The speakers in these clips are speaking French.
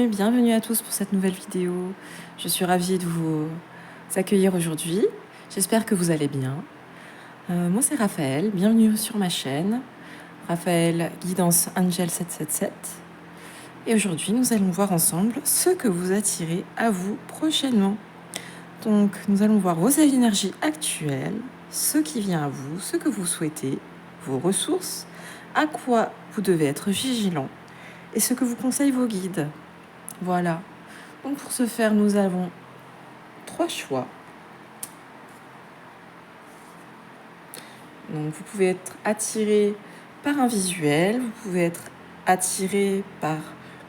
Bienvenue à tous pour cette nouvelle vidéo. Je suis ravie de vous accueillir aujourd'hui. J'espère que vous allez bien. Moi c'est Raphaël, bienvenue sur ma chaîne. Raphaël Guidance Angel 777. Et aujourd'hui nous allons voir ensemble ce que vous attirez à vous prochainement. Donc nous allons voir vos énergies actuelles, ce qui vient à vous, ce que vous souhaitez, vos ressources, à quoi vous devez être vigilant et ce que vous conseillent vos guides. Voilà. Donc pour ce faire, nous avons 3 choix. Donc vous pouvez être attiré par un visuel, vous pouvez être attiré par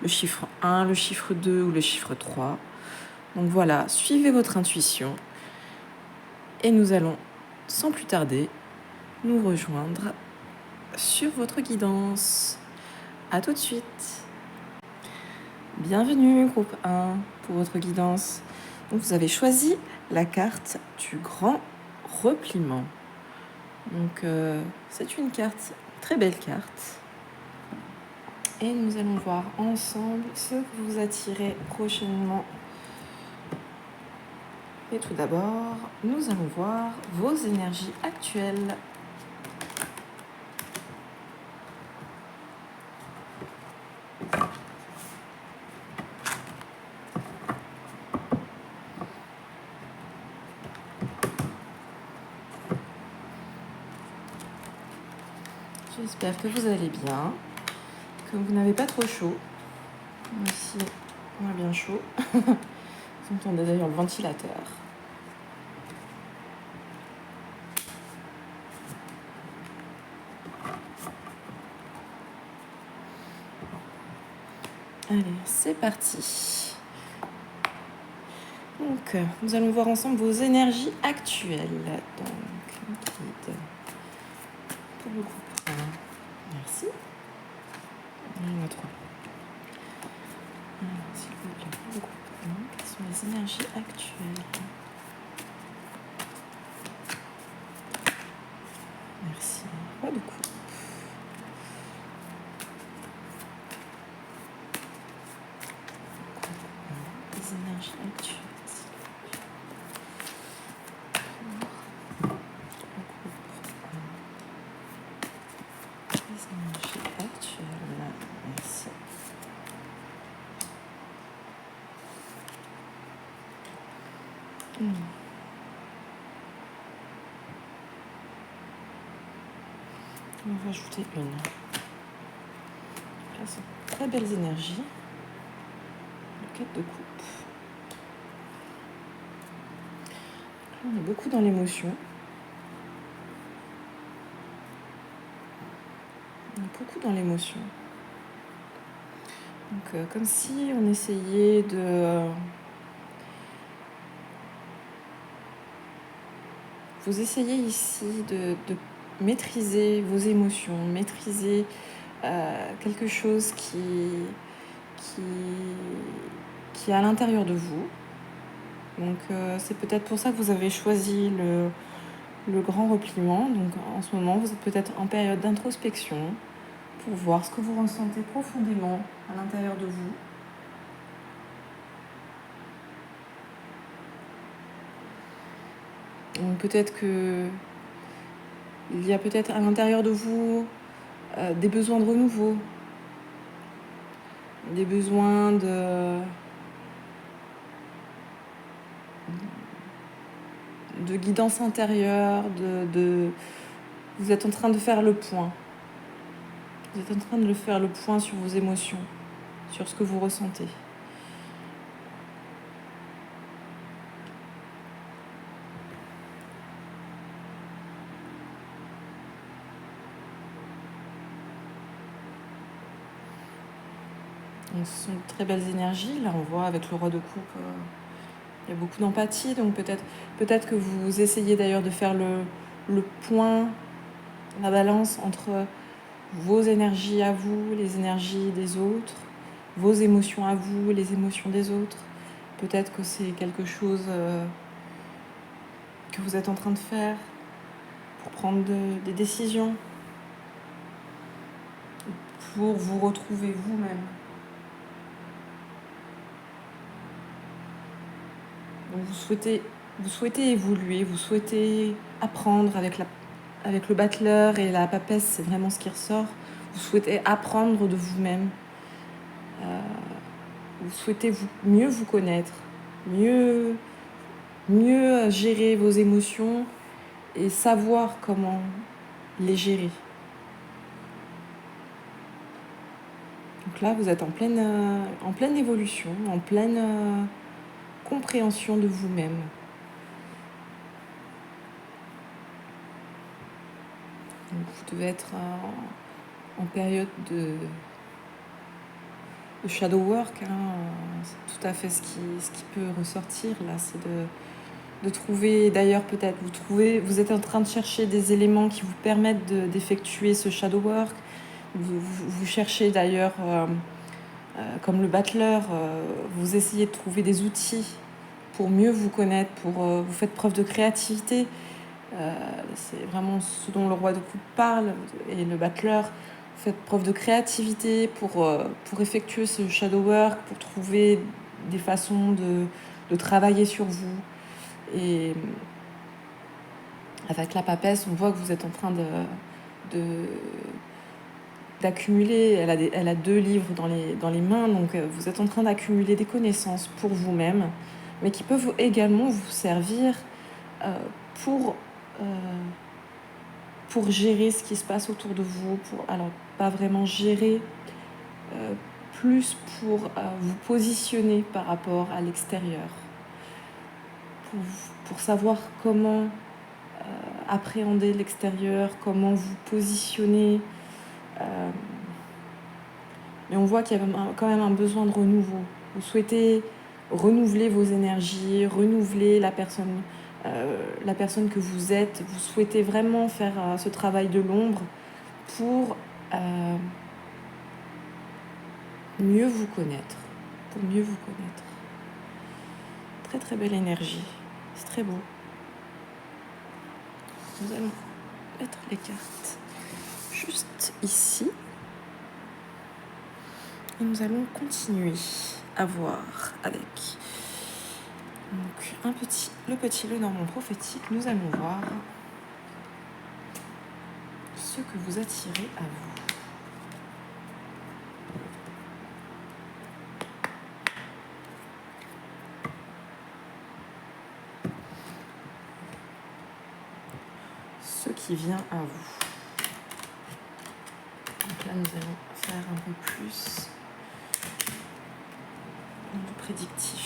le chiffre 1, le chiffre 2 ou le chiffre 3. Donc voilà, suivez votre intuition et nous allons, sans plus tarder, nous rejoindre sur votre guidance. À tout de suite. Bienvenue groupe 1 pour votre guidance. Donc vous avez choisi la carte du grand repliement. Donc c'est une carte, très belle carte. Et nous allons voir ensemble ce que vous attirez prochainement. Et tout d'abord, nous allons voir vos énergies actuelles. J'espère que vous allez bien, que vous n'avez pas trop chaud. Moi aussi, on a bien chaud. Vous entendez d'ailleurs le ventilateur. Allez, c'est parti. Donc, nous allons voir ensemble vos énergies actuelles. Donc, guide pour le groupe 1. Merci. Il y en a 3. Alors, s'il vous plaît, pour le groupe 1, quelles sont les énergies actuelles? Merci. Pas de coupe. Les énergies actuelles. Les énergies actuelles. Merci. On va rajouter une. Là, c'est très belles énergies. Le 4 de coupe. Là, on est beaucoup dans l'émotion. On est beaucoup dans l'émotion. Donc, comme si on essayait de... Vous essayez ici de maîtriser vos émotions, maîtriser quelque chose qui est à l'intérieur de vous. Donc c'est peut-être pour ça que vous avez choisi le grand repliement. Donc en ce moment, vous êtes peut-être en période d'introspection pour voir ce que vous ressentez profondément à l'intérieur de vous. Donc peut-être que il y a peut-être à l'intérieur de vous des besoins de renouveau, des besoins de guidance intérieure, vous êtes en train de faire le point. Vous êtes en train de faire le point sur vos émotions, sur ce que vous ressentez. Donc, ce sont de très belles énergies. Là, on voit avec le roi de coupe, il y a beaucoup d'empathie. Donc peut-être que vous essayez d'ailleurs de faire le point, la balance entre vos énergies à vous, les énergies des autres, vos émotions à vous, les émotions des autres. Peut-être que c'est quelque chose que vous êtes en train de faire pour prendre des décisions, pour vous retrouver vous-même. Donc vous souhaitez évoluer, vous souhaitez apprendre avec le battleur et la papesse, c'est vraiment ce qui ressort. Vous souhaitez apprendre de vous-même. Vous souhaitez mieux vous connaître, mieux gérer vos émotions et savoir comment les gérer. Donc là, vous êtes en pleine évolution, en pleine compréhension de vous-même. Donc vous devez être en période de shadow work, c'est tout à fait ce qui peut ressortir là, c'est de trouver, d'ailleurs peut-être vous êtes en train de chercher des éléments qui vous permettent d'effectuer ce shadow work. Vous cherchez d'ailleurs, comme le battleur, vous essayez de trouver des outils pour mieux vous connaître, vous faites preuve de créativité. C'est vraiment ce dont le roi de coupe parle, et le battleur. Vous faites preuve de créativité pour effectuer ce shadow work, pour trouver des façons de travailler sur vous. Et avec la papesse, on voit que vous êtes en train d'accumuler, elle a 2 livres dans les mains, donc vous êtes en train d'accumuler des connaissances pour vous-même, mais qui peuvent également vous servir pour gérer ce qui se passe autour de vous, alors pas vraiment gérer, plus pour vous positionner par rapport à l'extérieur, pour savoir comment appréhender l'extérieur, comment vous positionner. Mais on voit qu'il y a quand même un besoin de renouveau. Vous souhaitez renouveler vos énergies, renouveler la personne que vous êtes. Vous souhaitez vraiment faire ce travail de l'ombre pour mieux vous connaître. Très très belle énergie. C'est très beau. Nous allons mettre les cartes juste ici. Et nous allons continuer à voir avec donc, le petit Lenormand prophétique. Nous allons voir ce que vous attirez à vous. Ce qui vient à vous. Donc là, nous allons faire un peu plus de prédictif.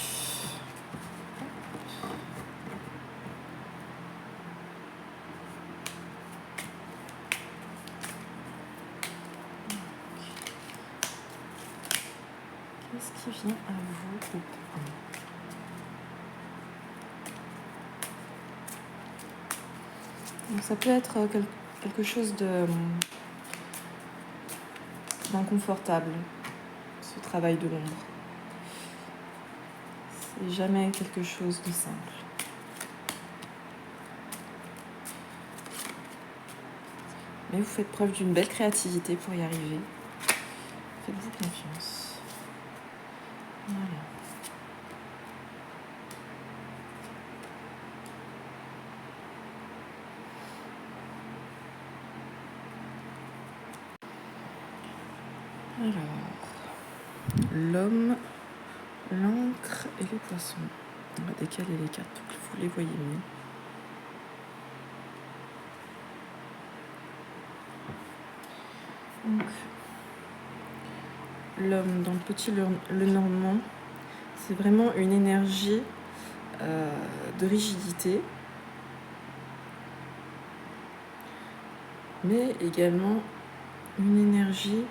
Qu'est-ce qui vient à vous, groupe 1? Donc ça peut être quelque chose d'inconfortable, ce travail de l'ombre. C'est jamais quelque chose de simple. Mais vous faites preuve d'une belle créativité pour y arriver. Faites-vous confiance. Voilà. Alors, l'homme, l'encre et les poissons. On va décaler les cartes pour que vous les voyez mieux. Donc, l'homme dans le petit Lenormand, c'est vraiment une énergie de rigidité, mais également une énergie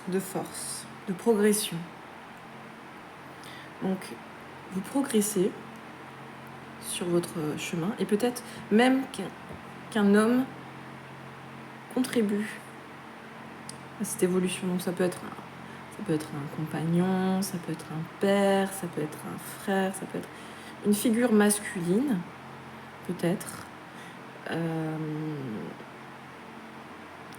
de force, de progression. Donc, vous progressez sur votre chemin, et peut-être même qu'un homme contribue à cette évolution. Donc ça peut être Ça peut être un compagnon, ça peut être un père, ça peut être un frère, ça peut être une figure masculine, peut-être,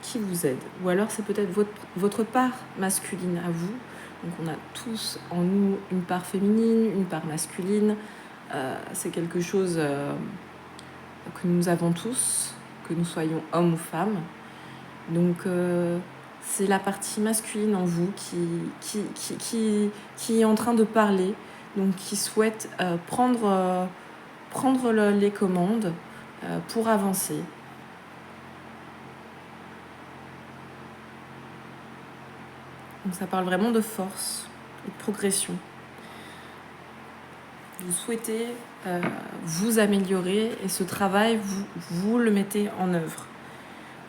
qui vous aide. Ou alors c'est peut-être votre part masculine à vous. Donc on a tous en nous une part féminine, une part masculine. C'est quelque chose que nous avons tous, que nous soyons hommes ou femmes. Donc c'est la partie masculine en vous qui est en train de parler, donc qui souhaite prendre les commandes pour avancer. Donc ça parle vraiment de force et de progression. Vous souhaitez vous améliorer et ce travail, vous le mettez en œuvre.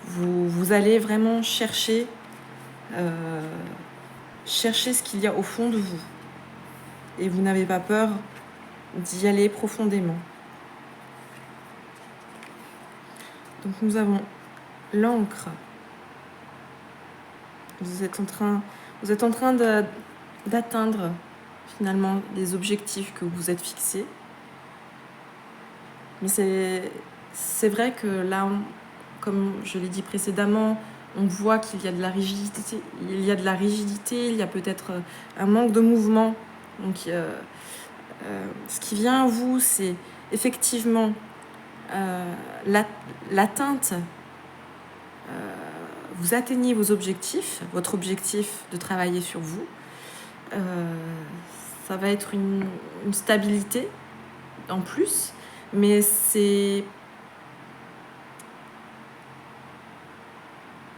Vous allez vraiment chercher ce qu'il y a au fond de vous. Et vous n'avez pas peur d'y aller profondément. Donc nous avons l'encre. Vous êtes en train d'atteindre finalement les objectifs que vous êtes fixés. Mais c'est vrai que là, comme je l'ai dit précédemment, on voit qu'il y a de la rigidité, il y a peut-être un manque de mouvement. Donc ce qui vient à vous, c'est effectivement l'atteinte. Vous atteignez vos objectifs, votre objectif de travailler sur vous. Ça va être une stabilité en plus, mais il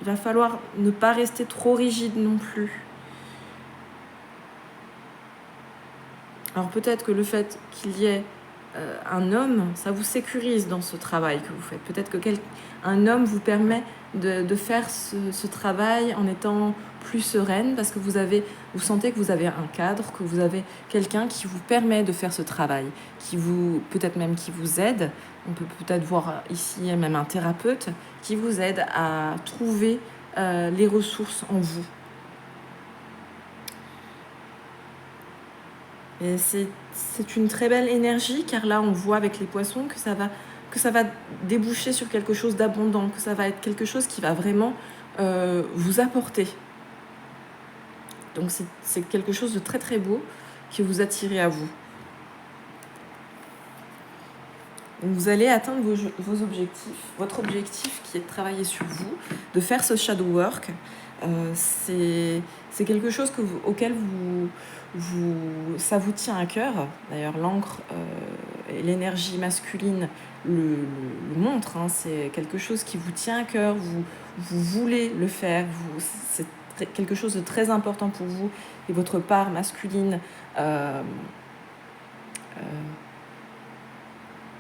va falloir ne pas rester trop rigide non plus. Alors peut-être que le fait qu'il y ait un homme, ça vous sécurise dans ce travail que vous faites. Peut-être qu'un homme vous permet de faire ce travail en étant plus sereine parce que vous sentez que vous avez un cadre, que vous avez quelqu'un qui vous permet de faire ce travail, peut-être même qui vous aide. On peut peut-être voir ici même un thérapeute qui vous aide à trouver les ressources en vous. Et c'est une très belle énergie car là on voit avec les poissons que ça va déboucher sur quelque chose d'abondant, que ça va être quelque chose qui va vraiment vous apporter. Donc c'est quelque chose de très très beau qui vous attire à vous. Donc vous allez atteindre vos objectifs. Votre objectif qui est de travailler sur vous, de faire ce shadow work, c'est quelque chose auquel ça vous tient à cœur. D'ailleurs, l'encre et l'énergie masculine le montrent. C'est quelque chose qui vous tient à cœur. Vous voulez le faire. C'est quelque chose de très important pour vous. Et votre part masculine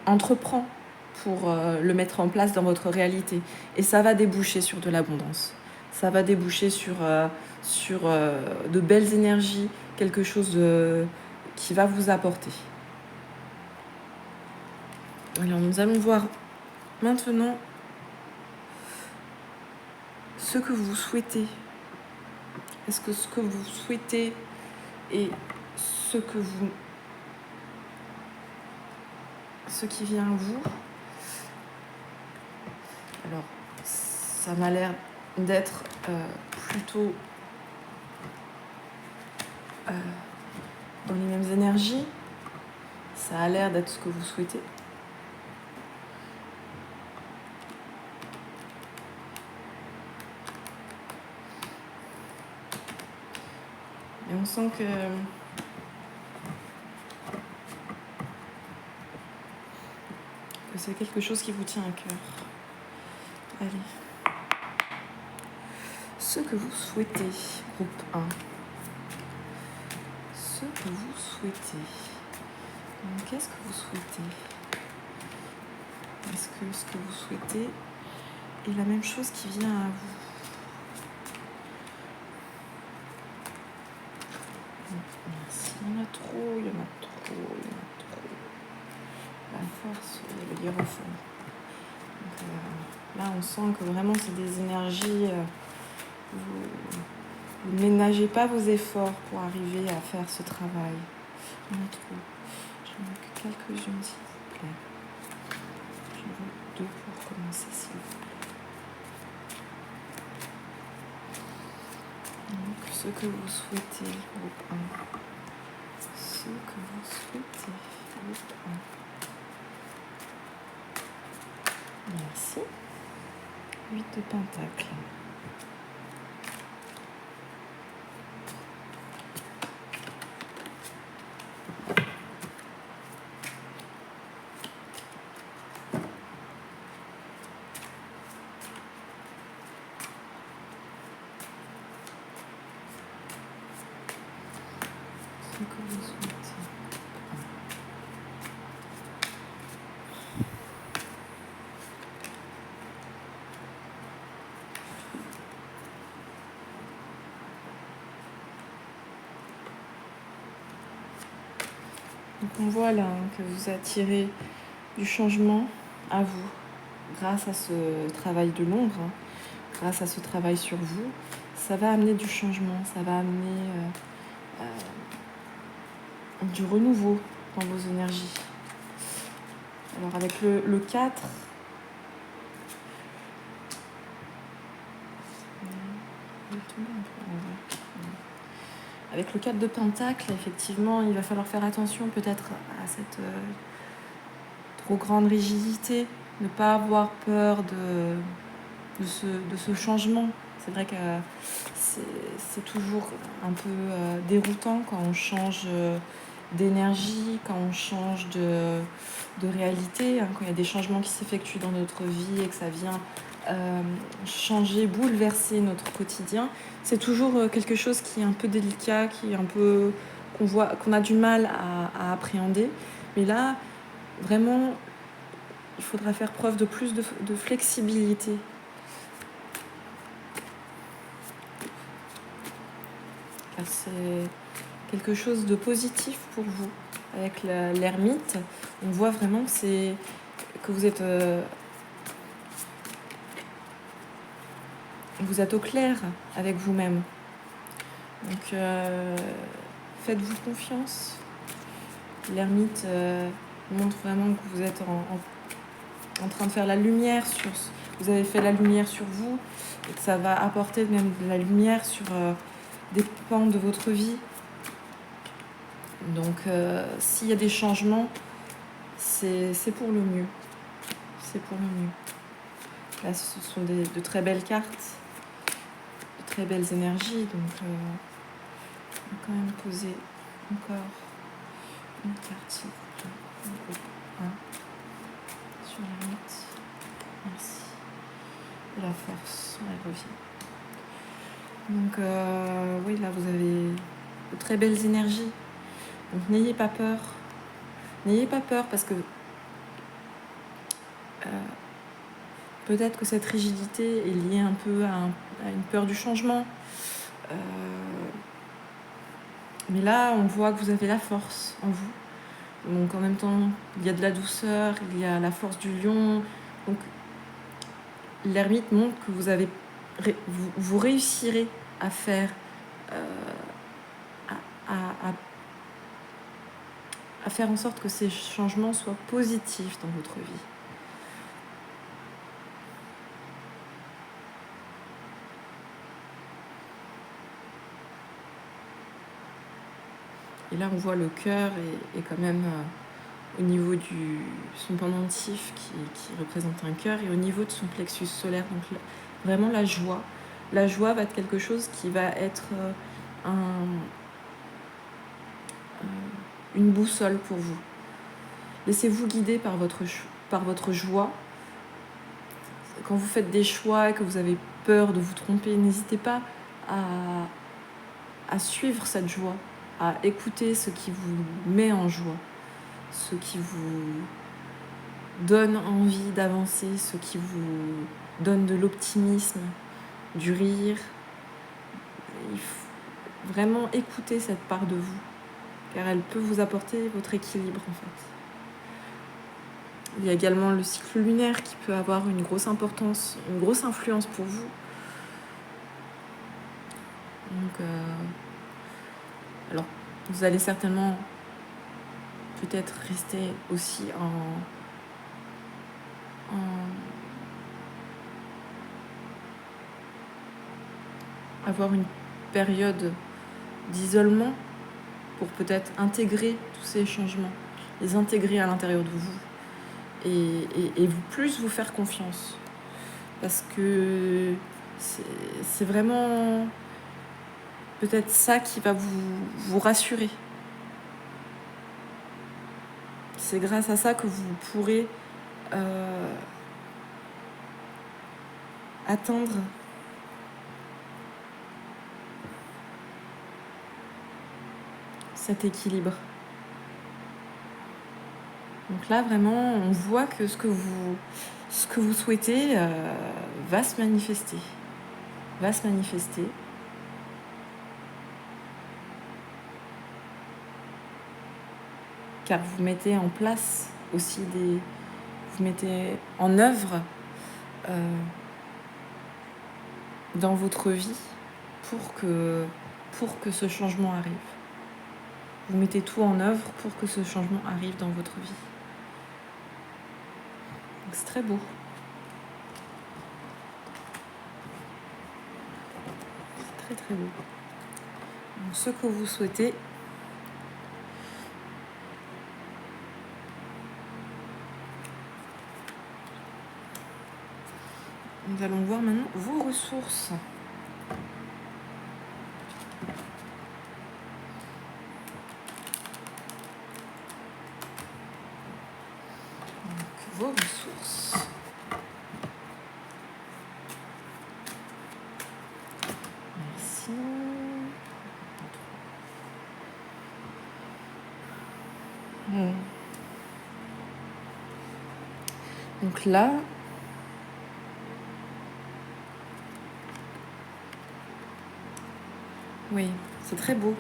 entreprend pour le mettre en place dans votre réalité. Et ça va déboucher sur de l'abondance. Ça va déboucher sur de belles énergies, quelque chose qui va vous apporter. Alors nous allons voir maintenant ce que vous souhaitez. Est-ce que ce que vous souhaitez est ce qui vient à vous? Alors ça m'a l'air d'être plutôt dans les mêmes énergies. Ça a l'air d'être ce que vous souhaitez. Et on sent que c'est quelque chose qui vous tient à cœur. Allez. Ce que vous souhaitez, groupe 1. Ce que vous souhaitez. Qu'est-ce que vous souhaitez? Est-ce que ce que vous souhaitez est la même chose qui vient à vous? Merci. Il y en a trop. La force, le hiérophant. Donc, là, on sent que vraiment, c'est des énergies. Vous ne ménagez pas vos efforts pour arriver à faire ce travail. J'en ai trop. J'en ai que quelques-unes, s'il vous plaît. J'en veux 2 pour commencer, s'il vous plaît. Donc, ce que vous souhaitez, groupe 1. Ce que vous souhaitez, groupe 1. Merci. 8 de pentacles. Ce que vous souhaitez. Donc on voit là que vous attirez du changement à vous grâce à ce travail de l'ombre, grâce à ce travail sur vous. Ça va amener du changement, ça va amener du renouveau dans vos énergies. Alors avec le 4, avec le 4 de Pentacle, effectivement, il va falloir faire attention peut-être à cette trop grande rigidité, ne pas avoir peur de ce changement. C'est vrai que c'est toujours un peu déroutant quand on change d'énergie, quand on change de réalité, quand il y a des changements qui s'effectuent dans notre vie et que ça vient changer, bouleverser notre quotidien. C'est toujours quelque chose qui est un peu délicat, qui est un peu qu'on a du mal à appréhender. Mais là, vraiment, il faudra faire preuve de plus de flexibilité. Car c'est quelque chose de positif pour vous. Avec l'ermite, on voit vraiment que vous êtes au clair avec vous-même. Donc, faites-vous confiance. L'ermite montre vraiment que vous êtes en train de faire la lumière sur... Vous avez fait la lumière sur vous et que ça va apporter même de la lumière sur des pans de votre vie. Donc, s'il y a des changements, c'est pour le mieux. C'est pour le mieux. Là, ce sont de très belles cartes, de très belles énergies. Donc, on va quand même poser encore une carte, s'il vous plaît. Groupe 1 sur l'ermite. Merci. Et la force, elle revient. Donc, oui, là, vous avez de très belles énergies. Donc, n'ayez pas peur. N'ayez pas peur parce que peut-être que cette rigidité est liée un peu à une peur du changement. Mais là, on voit que vous avez la force en vous. Donc, en même temps, il y a de la douceur, il y a la force du lion. Donc, l'ermite montre que vous réussirez à faire... à faire en sorte que ces changements soient positifs dans votre vie. Et là, on voit le cœur est quand même au niveau de son pendentif qui représente un cœur et au niveau de son plexus solaire. Donc vraiment la joie. La joie va être quelque chose qui va être une boussole pour vous. Laissez-vous guider par votre joie. Quand vous faites des choix et que vous avez peur de vous tromper, n'hésitez pas à suivre cette joie, à écouter ce qui vous met en joie, ce qui vous donne envie d'avancer, ce qui vous donne de l'optimisme, du rire. Il faut vraiment écouter cette part de vous, car elle peut vous apporter votre équilibre en fait. Il y a également le cycle lunaire qui peut avoir une grosse importance, une grosse influence pour vous. Donc, alors, vous allez certainement peut-être rester aussi avoir une période d'isolement pour peut-être intégrer tous ces changements, les intégrer à l'intérieur de vous et vous plus vous faire confiance. Parce que c'est vraiment peut-être ça qui va vous rassurer. C'est grâce à ça que vous pourrez atteindre cet équilibre. Donc là, vraiment, on voit que ce que vous souhaitez va se manifester. Car vous mettez en place aussi vous mettez en œuvre dans votre vie pour que ce changement arrive. Vous mettez tout en œuvre pour que ce changement arrive dans votre vie. Donc c'est très beau. C'est très très beau. Donc, ce que vous souhaitez, nous allons voir maintenant vos ressources. Donc, vos ressources. Merci. Donc là, oui, c'est très beau.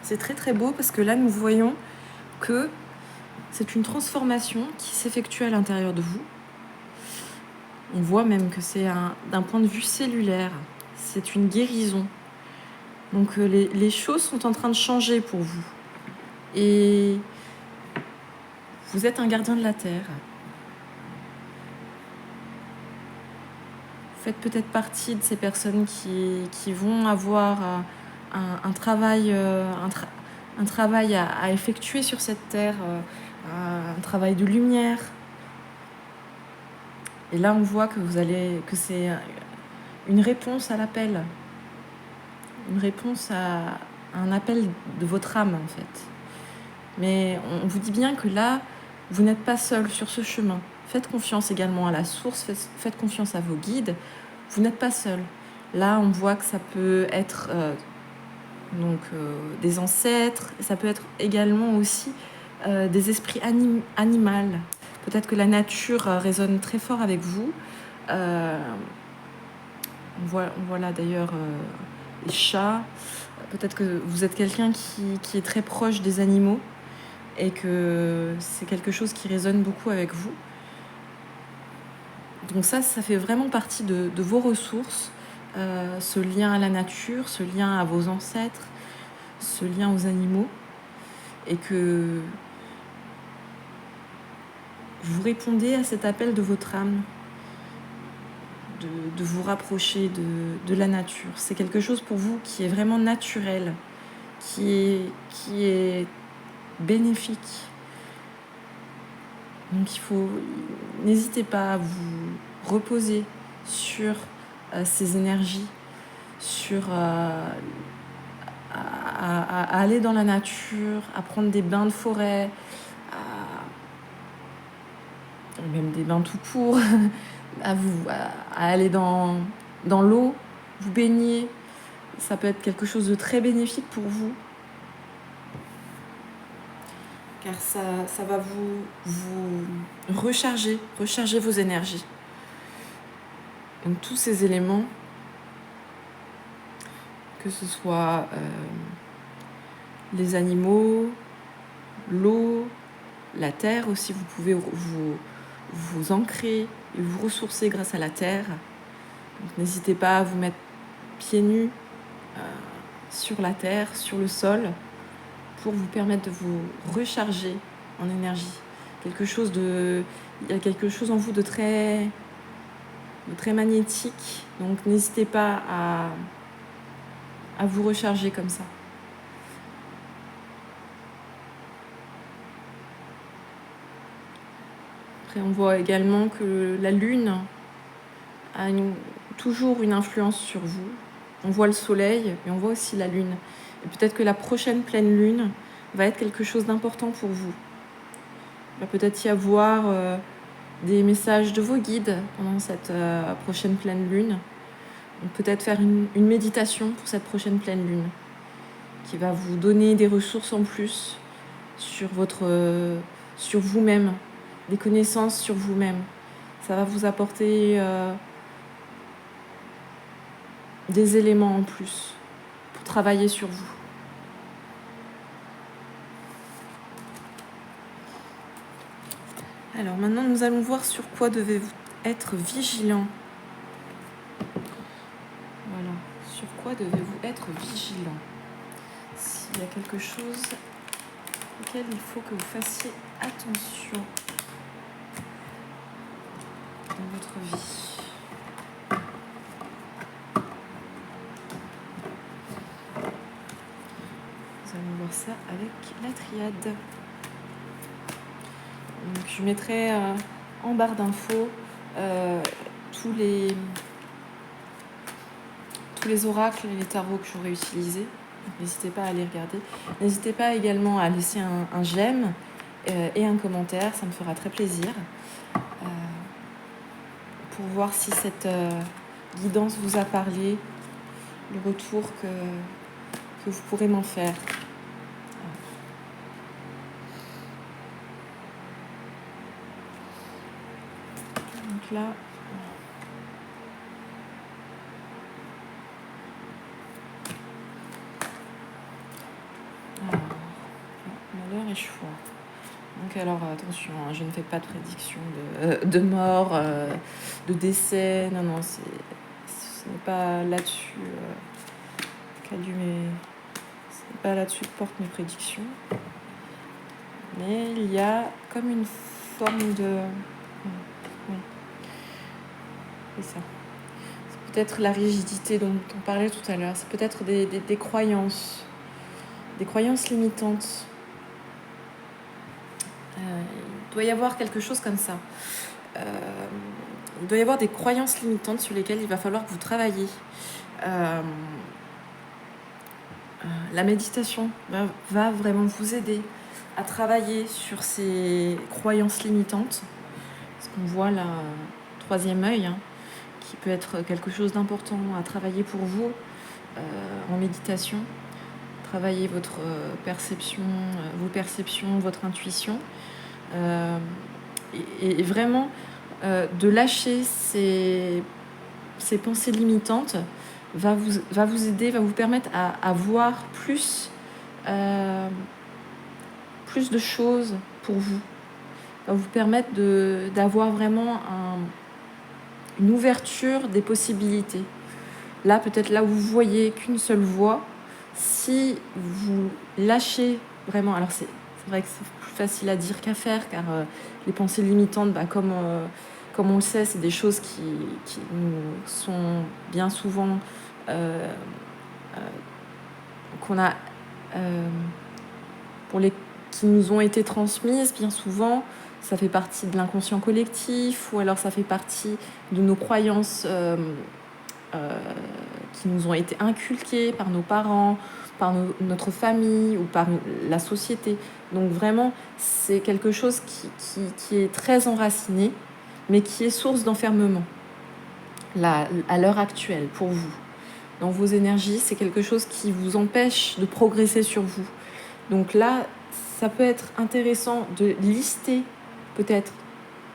C'est très très beau parce que là, nous voyons que c'est une transformation qui s'effectue à l'intérieur de vous. On voit même que c'est d'un point de vue cellulaire, c'est une guérison. Donc les choses sont en train de changer pour vous. Et vous êtes un gardien de la Terre. Vous faites peut-être partie de ces personnes qui vont avoir un travail, un travail à effectuer sur cette Terre, un travail de lumière. Et là, on voit que que c'est une réponse à l'appel, une réponse à un appel de votre âme, en fait. Mais on vous dit bien que là, vous n'êtes pas seul sur ce chemin. Faites confiance également à la source, faites confiance à vos guides. Vous n'êtes pas seul. Là, on voit que ça peut être des ancêtres, ça peut être également aussi des esprits animaux. Peut-être que la nature résonne très fort avec vous. On voit là d'ailleurs les chats. Peut-être que vous êtes quelqu'un qui est très proche des animaux et que c'est quelque chose qui résonne beaucoup avec vous. Donc ça fait vraiment partie de vos ressources, ce lien à la nature, ce lien à vos ancêtres, ce lien aux animaux, et que vous répondez à cet appel de votre âme, de vous rapprocher de la nature. C'est quelque chose pour vous qui est vraiment naturel, qui est bénéfique. Donc n'hésitez pas à vous reposer sur ces énergies, à aller dans la nature, à prendre des bains de forêt, même des bains tout courts, à aller dans l'eau, vous baigner. Ça peut être quelque chose de très bénéfique pour vous. Car ça va vous recharger vos énergies. Donc tous ces éléments, que ce soit les animaux, l'eau, la terre aussi, vous pouvez vous ancrer et vous ressourcer grâce à la terre. Donc n'hésitez pas à vous mettre pieds nus sur la terre, sur le sol, pour vous permettre de vous recharger en énergie. Il y a quelque chose en vous de très magnétique, donc n'hésitez pas à vous recharger comme ça. Après, on voit également que la lune a toujours une influence sur vous. On voit le soleil, mais on voit aussi la lune. Et peut-être que la prochaine pleine lune va être quelque chose d'important pour vous. Il va peut-être y avoir des messages de vos guides pendant cette prochaine pleine lune. Donc peut-être faire une méditation pour cette prochaine pleine lune qui va vous donner des ressources en plus sur vous-même, des connaissances sur vous-même. Ça va vous apporter des éléments en plus pour travailler sur vous. Alors maintenant, nous allons voir sur quoi devez-vous être vigilant. Voilà, sur quoi devez-vous être vigilant? S'il y a quelque chose auquel il faut que vous fassiez attention dans votre vie. Nous allons voir ça avec la triade. Donc, je mettrai en barre d'infos tous les oracles et les tarots que j'aurai utilisés. N'hésitez pas à les regarder. N'hésitez pas également à laisser un j'aime et un commentaire, ça me fera très plaisir. Pour voir si cette guidance vous a parlé, le retour que vous pourrez m'en faire. Donc là, malheur et choix. Donc alors attention, hein, je ne fais pas de prédiction de mort, de décès. Non, ce n'est pas là-dessus ce n'est pas là-dessus que portent mes prédictions. Mais il y a comme une forme de... Oui. C'est ça. C'est peut-être la rigidité dont on parlait tout à l'heure. C'est peut-être des croyances. Des croyances limitantes. Il doit y avoir quelque chose comme ça. Il doit y avoir des croyances limitantes sur lesquelles il va falloir que vous travailliez. La méditation va vraiment vous aider à travailler sur ces croyances limitantes. Parce qu'on voit là, troisième œil, hein, qui peut être quelque chose d'important à travailler pour vous en méditation. Travailler votre perception, vos perceptions, votre intuition. Et vraiment de lâcher ces pensées limitantes va vous aider, va vous permettre à voir plus de choses pour vous. Va vous permettre d'avoir vraiment une ouverture des possibilités. Là, peut-être là où vous voyez qu'une seule voie, si vous lâchez vraiment, alors c'est vrai que c'est plus facile à dire qu'à faire, car les pensées limitantes, comme on le sait, c'est des choses qui nous sont bien souvent qu'on a qui nous ont été transmises bien souvent. Ça fait partie de l'inconscient collectif, ou alors ça fait partie de nos croyances qui nous ont été inculquées par nos parents, par notre famille ou par la société. Donc vraiment, c'est quelque chose qui est très enraciné, mais qui est source d'enfermement là, à l'heure actuelle pour vous. Dans vos énergies, c'est quelque chose qui vous empêche de progresser sur vous. Donc là, ça peut être intéressant de lister peut-être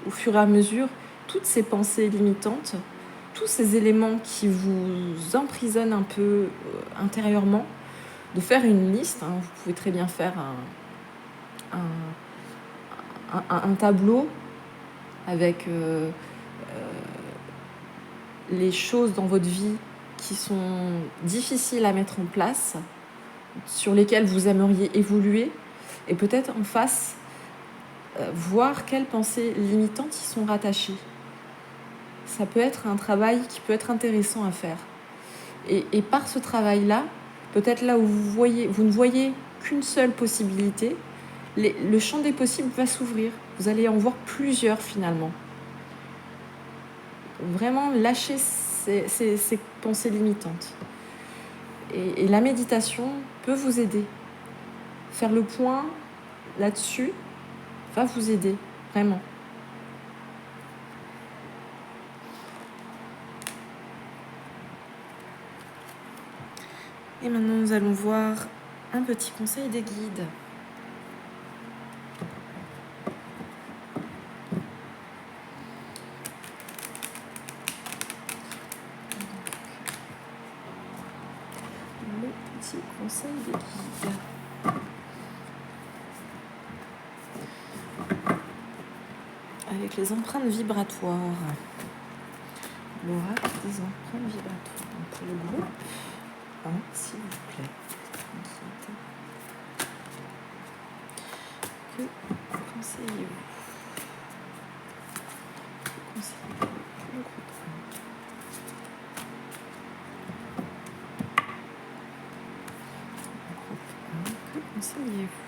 au fur et à mesure toutes ces pensées limitantes, tous ces éléments qui vous emprisonnent un peu intérieurement, de faire une liste. Vous pouvez très bien faire un tableau avec les choses dans votre vie qui sont difficiles à mettre en place, sur lesquels vous aimeriez évoluer, et peut-être en face, voir quelles pensées limitantes y sont rattachées. Ça peut être un travail qui peut être intéressant à faire. Et par ce travail-là, peut-être là où vous ne voyez qu'une seule possibilité, le champ des possibles va s'ouvrir. Vous allez en voir plusieurs finalement. Vraiment lâcher ces pensées limitantes. Et la méditation peut vous aider. Faire le point là-dessus va vous aider, vraiment. Et maintenant, nous allons voir un petit conseil des guides. Le petit conseil des guides. Avec les empreintes vibratoires. L'oracle des empreintes vibratoires. Donc pour le groupe, s'il vous plaît. Que conseillez-vous? Que conseillez-vous pour le groupe 1? Que conseillez-vous?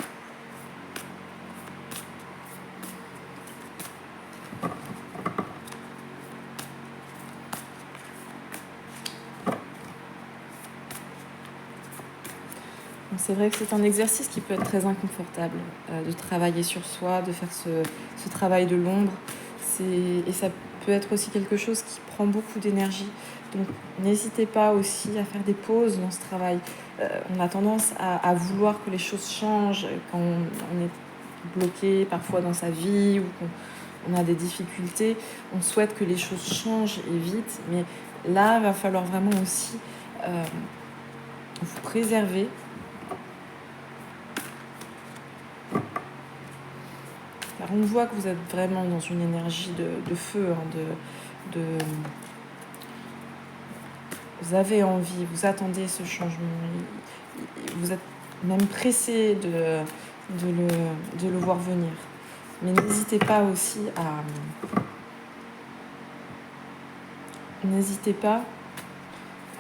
C'est vrai que c'est un exercice qui peut être très inconfortable, de travailler sur soi, de faire ce travail de l'ombre. Et ça peut être aussi quelque chose qui prend beaucoup d'énergie. Donc n'hésitez pas aussi à faire des pauses dans ce travail. On a tendance à vouloir que les choses changent quand on est bloqué parfois dans sa vie ou qu'on a des difficultés. On souhaite que les choses changent et vite, mais là, il va falloir vraiment aussi vous préserver. Car on voit que vous êtes vraiment dans une énergie de feu, vous avez envie, vous attendez ce changement, vous êtes même pressé de le voir venir. Mais n'hésitez pas aussi à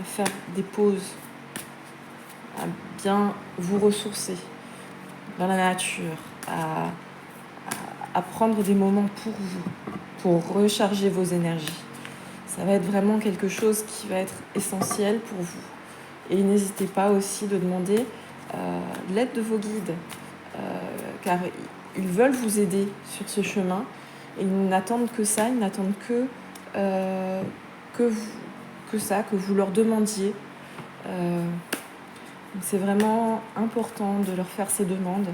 faire des pauses, à bien vous ressourcer dans la nature, à prendre des moments pour vous, pour recharger vos énergies. Ça va être vraiment quelque chose qui va être essentiel pour vous. Et n'hésitez pas aussi de demander l'aide de vos guides, car ils veulent vous aider sur ce chemin. Et ils n'attendent que ça, ils n'attendent que vous leur demandiez. C'est vraiment important de leur faire ces demandes.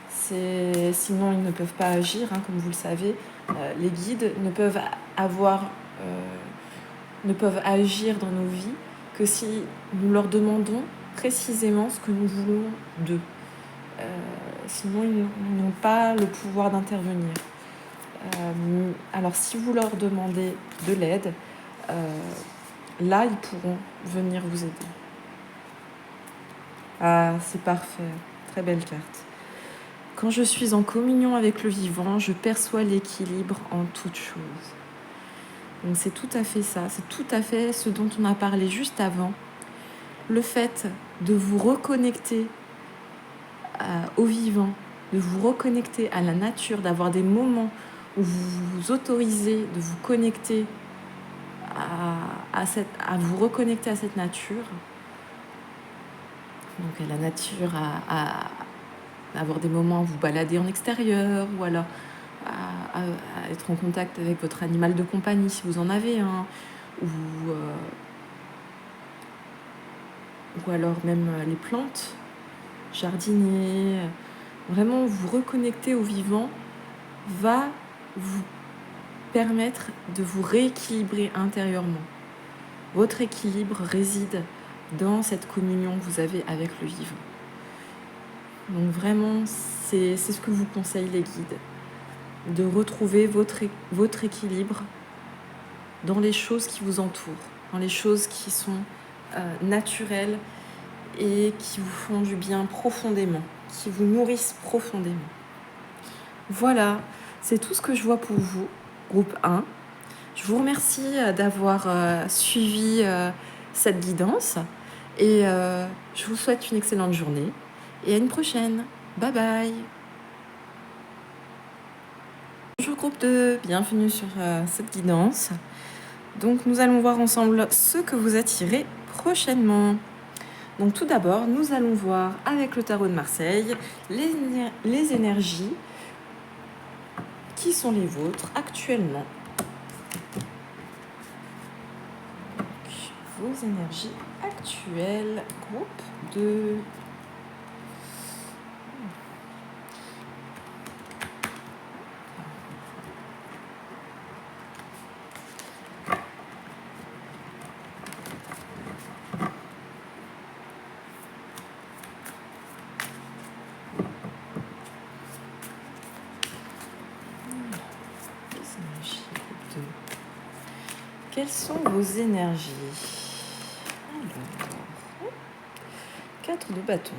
Sinon, ils ne peuvent pas agir, comme vous le savez. Les guides ne peuvent agir dans nos vies que si nous leur demandons précisément ce que nous voulons d'eux. Sinon, ils n'ont pas le pouvoir d'intervenir. Alors, si vous leur demandez de l'aide, là, ils pourront venir vous aider. Ah, c'est parfait. Très belle carte. Quand je suis en communion avec le vivant, je perçois l'équilibre en toutes choses. Donc c'est tout à fait ça, c'est tout à fait ce dont on a parlé juste avant. Le fait de vous reconnecter au vivant, de vous reconnecter à la nature, d'avoir des moments où vous vous autorisez de vous connecter à vous reconnecter à cette nature. Donc à la nature, à avoir des moments où vous baladez en extérieur, ou alors à être en contact avec votre animal de compagnie si vous en avez un, ou alors même les plantes, jardiner. Vraiment vous reconnecter au vivant va vous permettre de vous rééquilibrer intérieurement. Votre équilibre réside dans cette communion que vous avez avec le vivant. Donc vraiment, c'est ce que vous conseillent les guides, de retrouver votre équilibre dans les choses qui vous entourent, dans les choses qui sont naturels et qui vous font du bien profondément, qui vous nourrissent profondément. Voilà, c'est tout ce que je vois pour vous, groupe 1. Je vous remercie d'avoir suivi cette guidance et je vous souhaite une excellente journée et à une prochaine. Bye bye. Bonjour groupe 2, bienvenue sur cette guidance. Donc nous allons voir ensemble ce que vous attirez prochainement. Donc tout d'abord, nous allons voir avec le tarot de Marseille les énergies qui sont les vôtres actuellement. Donc, vos énergies actuelles, groupe 2. Quelles sont vos énergies? Alors, 4 de bâton.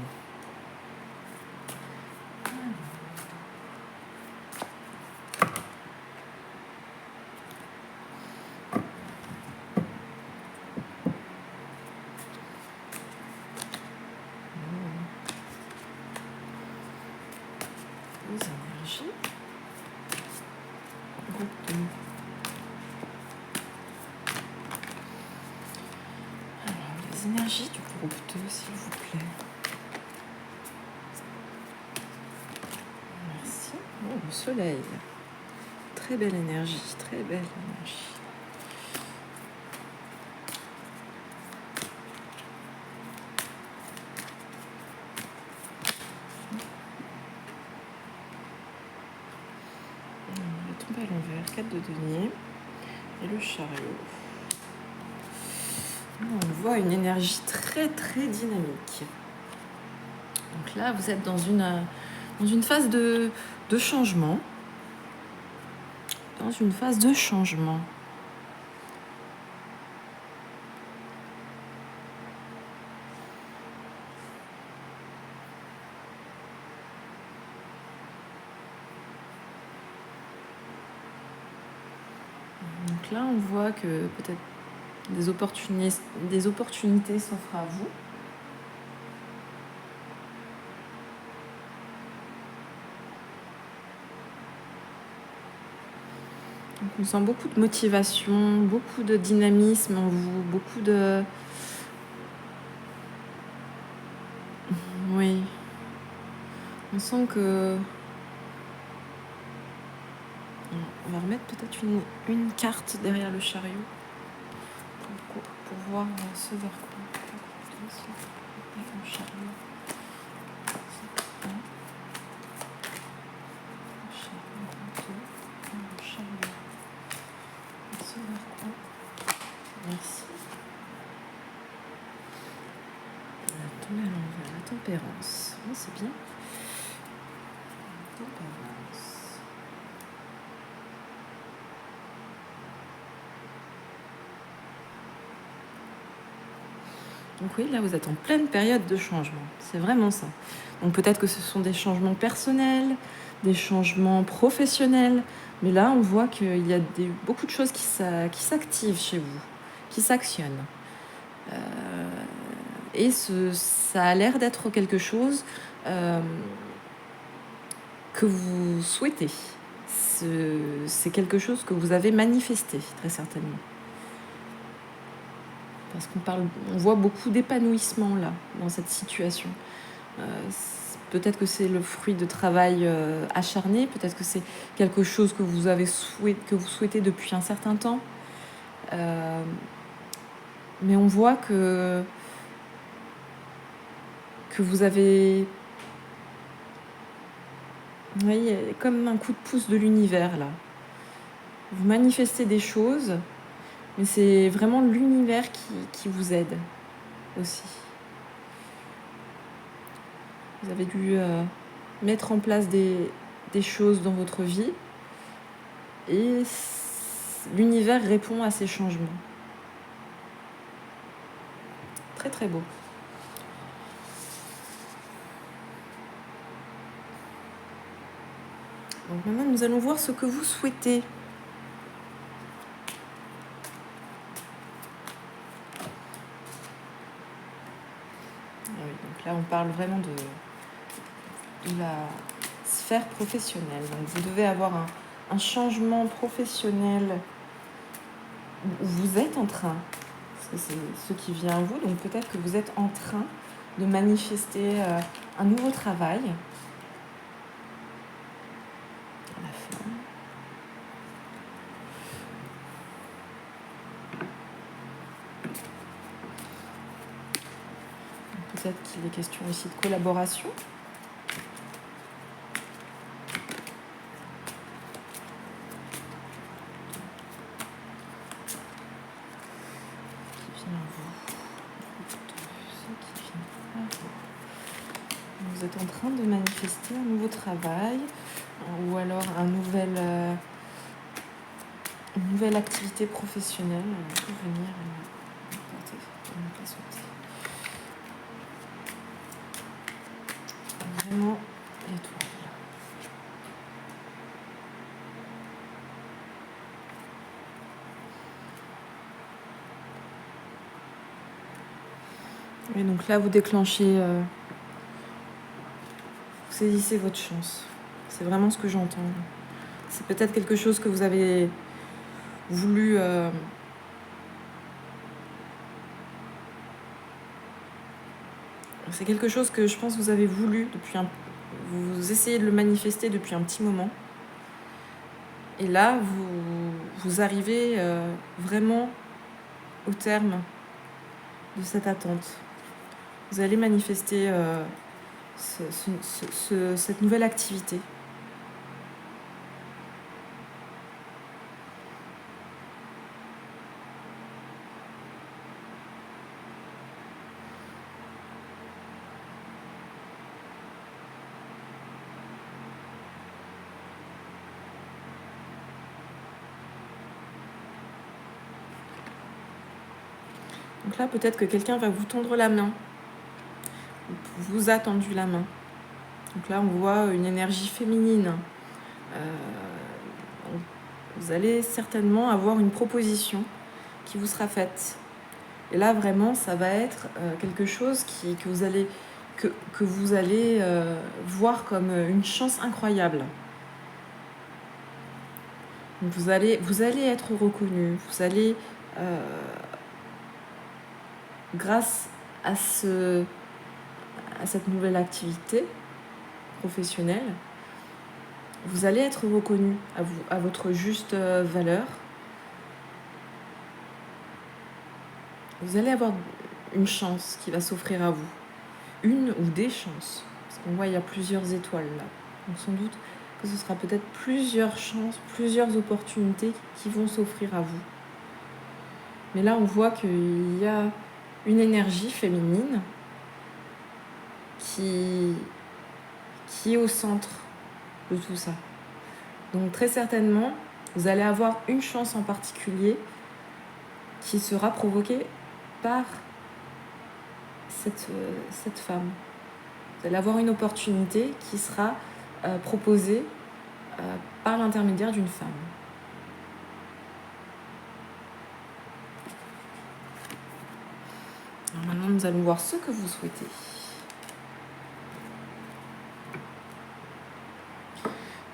Vos énergies. Groupe 2. Énergie du groupe 2, s'il vous plaît. Merci. Oh, le soleil. Très belle énergie, très belle énergie. La tombe à l'envers, 4 de denier. Et le chariot. On voit une énergie très très dynamique. Donc là, vous êtes dans une phase de changement. Dans une phase de changement. Donc là, on voit que peut-être des opportunités s'offrent à vous. Donc on sent beaucoup de motivation, beaucoup de dynamisme en vous, beaucoup de... Oui. On sent que... On va remettre peut-être une carte derrière le chariot pour voir ce vers quoi. Le chariot. Merci. Tomber à l'envers, la tempérance. Oh, c'est bien. La tempérance. Donc oui, là vous êtes en pleine période de changement. C'est vraiment ça. Donc peut-être que ce sont des changements personnels, des changements professionnels. Mais là, on voit qu'il y a beaucoup de choses qui s'activent chez vous, qui s'actionnent. Et ça a l'air d'être quelque chose que vous souhaitez. C'est quelque chose que vous avez manifesté, très certainement. Parce on voit beaucoup d'épanouissement là, dans cette situation. Peut-être que c'est le fruit de travail acharné, peut-être que c'est quelque chose que vous souhaitez depuis un certain temps. Mais on voit que vous avez... Vous voyez, comme un coup de pouce de l'univers là. Vous manifestez des choses, mais c'est vraiment l'univers qui vous aide aussi. Vous avez dû mettre en place des choses dans votre vie et l'univers répond à ces changements. très très beau. Donc maintenant, nous allons voir ce que vous souhaitez. Ah oui, donc là, on parle vraiment de la sphère professionnelle. Donc vous devez avoir un changement professionnel où vous êtes en train, parce que c'est ce qui vient à vous, donc peut-être que vous êtes en train de manifester un nouveau travail. À la fin. Peut-être qu'il est question ici de collaboration. Vous êtes en train de manifester un nouveau travail ou alors une nouvelle activité professionnelle pour venir porter une place souhaitée. Vraiment étoile. Et donc là, vous déclenchez, vous saisissez votre chance. C'est vraiment ce que j'entends. C'est peut-être quelque chose que vous avez voulu c'est quelque chose que je pense que vous avez voulu vous essayez de le manifester depuis un petit moment. Et là, vous arrivez vraiment au terme de cette attente. Vous allez manifester cette nouvelle activité. Donc là, peut-être que quelqu'un va vous tendre la main, vous a tendu la main. Donc là, on voit une énergie féminine. Vous allez certainement avoir une proposition qui vous sera faite. Et là, vraiment, ça va être quelque chose que vous allez voir comme une chance incroyable. Donc vous allez être reconnu. Vous allez, grâce à cette nouvelle activité professionnelle, vous allez être reconnu à votre juste valeur. Vous allez avoir une chance qui va s'offrir à vous. Une ou des chances. Parce qu'on voit il y a plusieurs étoiles là. Donc sans doute que ce sera peut-être plusieurs chances, plusieurs opportunités qui vont s'offrir à vous. Mais là, on voit qu'il y a une énergie féminine qui est au centre de tout ça. Donc très certainement, vous allez avoir une chance en particulier qui sera provoquée par cette femme. Vous allez avoir une opportunité qui sera proposée par l'intermédiaire d'une femme. Alors maintenant, nous allons voir ce que vous souhaitez.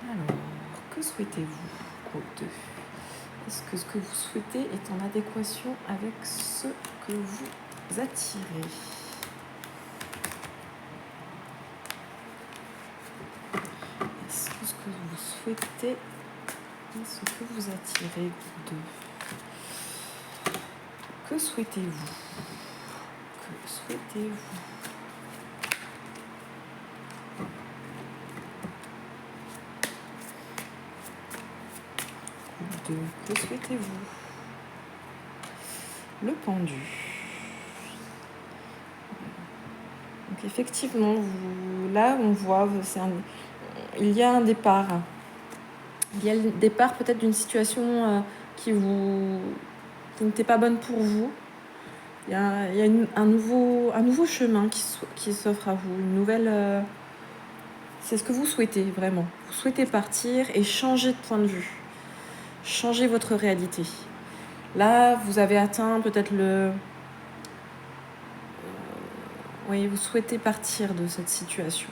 Alors, que souhaitez-vous, groupe 2 ? Est-ce que ce que vous souhaitez est en adéquation avec ce que vous attirez ? Est-ce que ce que vous souhaitez est ce que vous attirez, groupe 2 ? Que souhaitez-vous ? Que souhaitez-vous ? Que souhaitez-vous ? Le pendu. Donc effectivement, là on voit, il y a un départ. Il y a le départ peut-être d'une situation qui n'était pas bonne pour vous. Il y a un nouveau chemin qui s'offre à vous, une nouvelle... c'est ce que vous souhaitez, vraiment. Vous souhaitez partir et changer de point de vue. Changer votre réalité. Là, vous avez atteint peut-être oui, vous souhaitez partir de cette situation.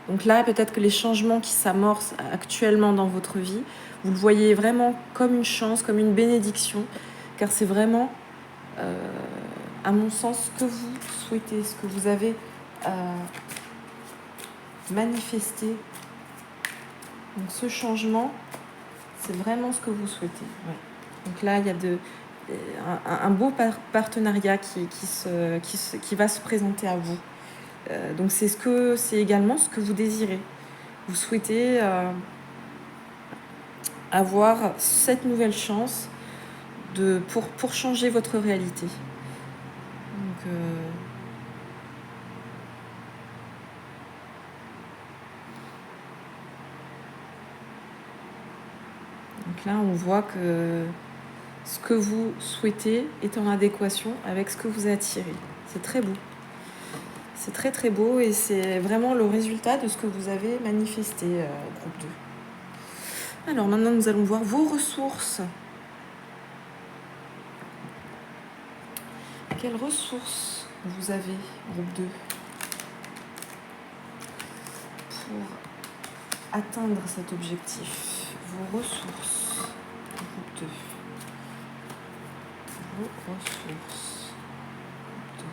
Donc là, peut-être que les changements qui s'amorcent actuellement dans votre vie, vous le voyez vraiment comme une chance, comme une bénédiction, car c'est vraiment, à mon sens, ce que vous souhaitez, ce que vous avez manifesté. Donc ce changement, c'est vraiment ce que vous souhaitez. Ouais. Donc là, il y a un beau partenariat qui va se présenter à vous. Donc c'est également ce que vous désirez. Vous souhaitez avoir cette nouvelle chance pour changer votre réalité. Donc là, on voit que ce que vous souhaitez est en adéquation avec ce que vous attirez. C'est très beau. C'est très très beau et c'est vraiment le résultat de ce que vous avez manifesté, groupe 2. Alors maintenant, nous allons voir vos ressources. Quelles ressources vous avez, groupe 2, pour atteindre cet objectif? Vos ressources, groupe 2. Vos ressources, groupe 2.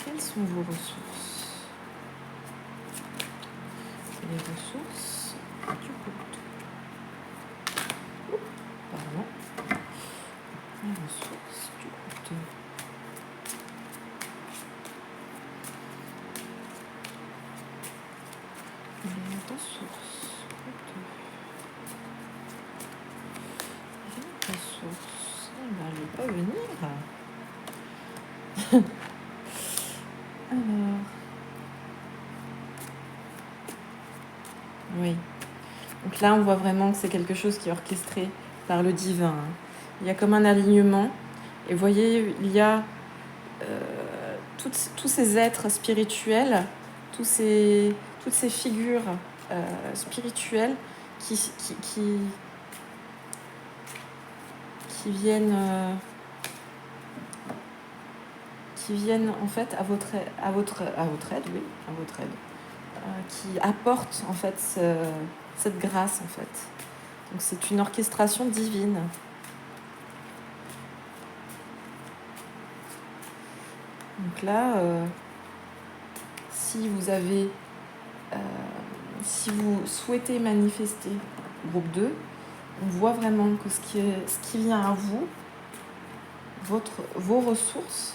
Quelles sont vos ressources? Les ressources du groupe 2. Pardon. Les ressources du groupe 2. Les ressources groupe 2. Les ressources. Elle ne va pas venir. Alors. Oui. Donc là, on voit vraiment que c'est quelque chose qui est orchestré par le divin. Il y a comme un alignement. Et vous voyez, il y a tous ces êtres spirituels, toutes ces figures spirituelles qui viennent en fait à votre aide, oui, à votre aide, qui apportent en fait cette grâce en fait. Donc c'est une orchestration divine. Donc là, si vous souhaitez manifester groupe 2, on voit vraiment que ce qui vient à vous, vos ressources,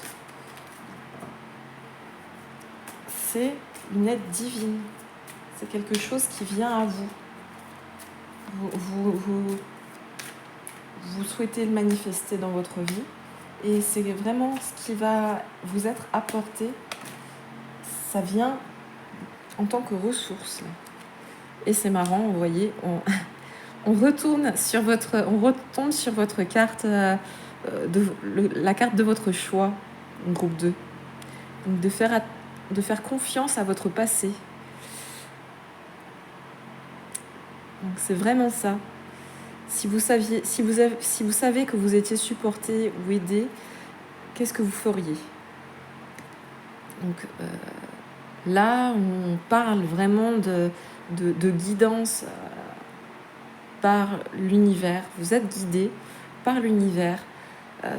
c'est une aide divine. C'est quelque chose qui vient à vous. Vous souhaitez le manifester dans votre vie. Et c'est vraiment ce qui va vous être apporté. Ça vient en tant que ressource. Et c'est marrant, vous voyez, on retombe sur votre carte, la carte de votre choix, groupe 2. Donc de faire confiance à votre passé. Donc c'est vraiment ça. Si vous savez que vous étiez supporté ou aidé, qu'est-ce que vous feriez? Donc là, on parle vraiment de guidance par l'univers. Vous êtes guidé par l'univers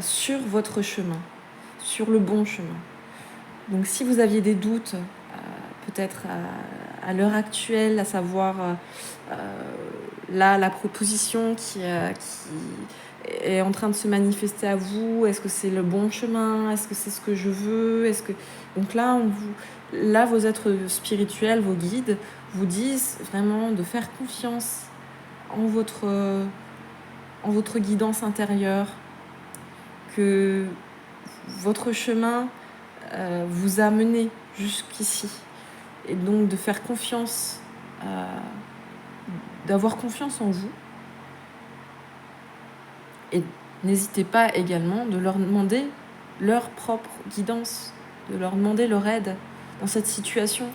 sur votre chemin, sur le bon chemin. Donc si vous aviez des doutes, peut-être à l'heure actuelle, à savoir là, la proposition qui est en train de se manifester à vous, est-ce que c'est le bon chemin? Est-ce que c'est ce que je veux? Donc là, vos êtres spirituels, vos guides, vous disent vraiment de faire confiance en votre guidance intérieure, que votre chemin vous a mené jusqu'ici. Et donc de faire confiance, d'avoir confiance en vous et N'hésitez pas également de leur demander leur propre guidance, de leur demander leur aide dans cette situation,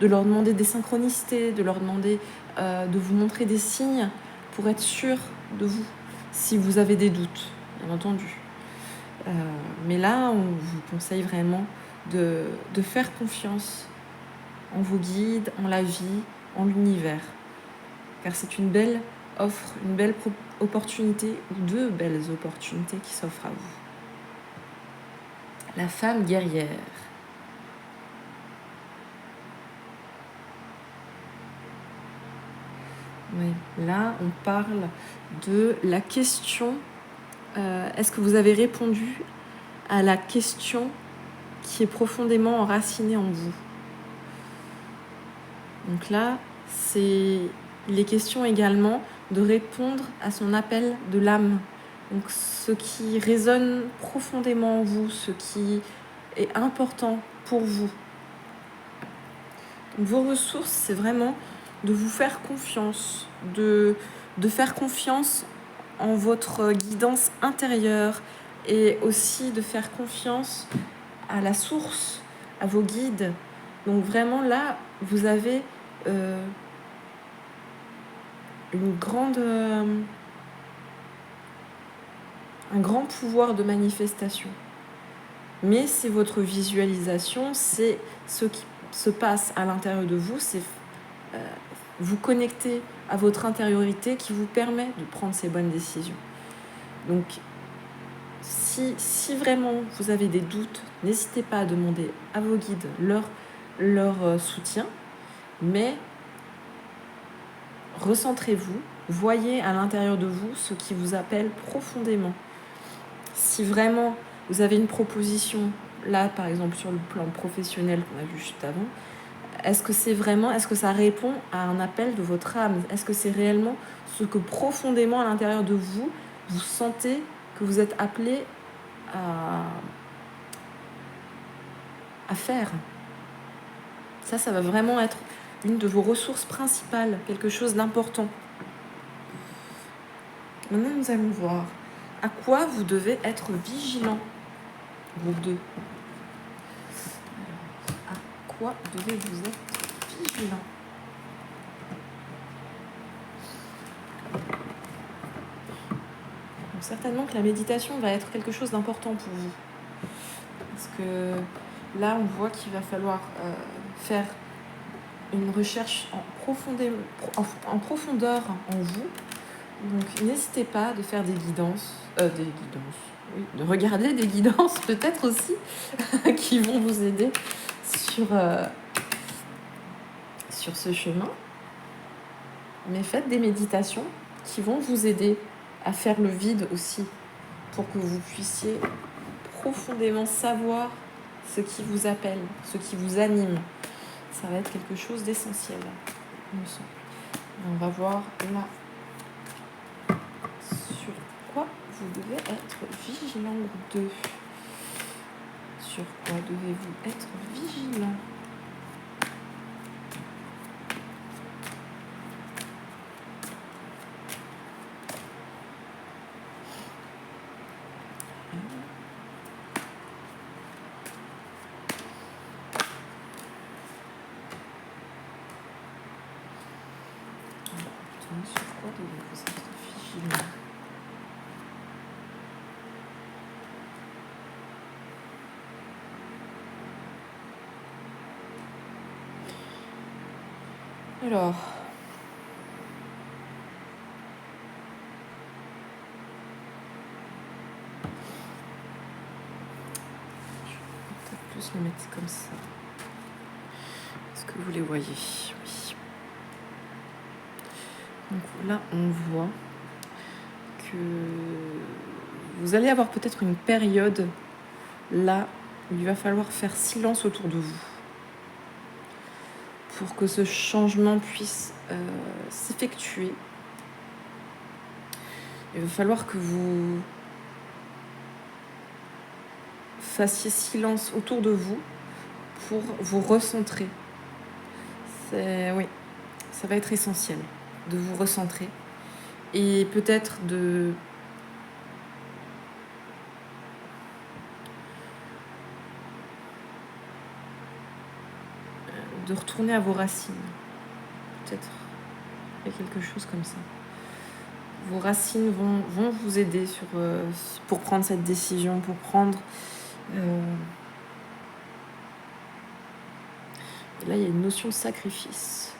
de leur demander des synchronicités, de leur demander de vous montrer des signes pour être sûr de vous, si vous avez des doutes, bien entendu. Mais là, on vous conseille vraiment de faire confiance en vos guides, en la vie, en l'univers. Car c'est une belle offre, une belle opportunité, ou deux belles opportunités qui s'offrent à vous. La femme guerrière. Oui, là, on parle de la question. Est-ce que vous avez répondu à la question qui est profondément enracinée en vous? Donc là, il est question également de répondre à son appel de l'âme. Donc ce qui résonne profondément en vous, ce qui est important pour vous. Donc, vos ressources, c'est vraiment de vous faire confiance, de faire confiance en votre guidance intérieure et aussi de faire confiance à la source, à vos guides. Donc vraiment là, vous avez un grand pouvoir de manifestation. Mais c'est votre visualisation, c'est ce qui se passe à l'intérieur de vous, c'est vous connecter à votre intériorité qui vous permet de prendre ces bonnes décisions. Donc, si vraiment vous avez des doutes, n'hésitez pas à demander à vos guides leur soutien, mais recentrez-vous, voyez à l'intérieur de vous ce qui vous appelle profondément. Si vraiment vous avez une proposition, là par exemple sur le plan professionnel qu'on a vu juste avant, est-ce que ça répond à un appel de votre âme? Est-ce que c'est réellement ce que profondément à l'intérieur de vous, vous sentez que vous êtes appelé à faire? Ça va vraiment être une de vos ressources principales, quelque chose d'important. Maintenant, nous allons voir à quoi vous devez être vigilant, groupe 2. À quoi devez-vous être vigilant? Donc, certainement que la méditation va être quelque chose d'important pour vous. Parce que là, on voit qu'il va falloir faire une recherche en profondeur en vous. Donc, n'hésitez pas de faire de regarder des guidances peut-être aussi qui vont vous aider sur ce chemin. Mais faites des méditations qui vont vous aider à faire le vide aussi, pour que vous puissiez profondément savoir ce qui vous appelle, ce qui vous anime. Ça va être quelque chose d'essentiel, il me semble. Et on va voir là sur quoi vous devez être vigilant, groupe 2. Sur quoi devez-vous être vigilant? Sur quoi devez-vous être vigilant? Alors, je vais peut-être plus le mettre comme ça. Est-ce que vous les voyez? Oui. Donc là, on voit que vous allez avoir peut-être une période là où il va falloir faire silence autour de vous pour que ce changement puisse s'effectuer. Il va falloir que vous fassiez silence autour de vous pour vous recentrer. Oui, ça va être essentiel de vous recentrer et peut-être de de retourner à vos racines. Peut-être il y a quelque chose comme ça. Vos racines vont vous aider pour prendre cette décision, pour prendre... Là, il y a une notion de sacrifice.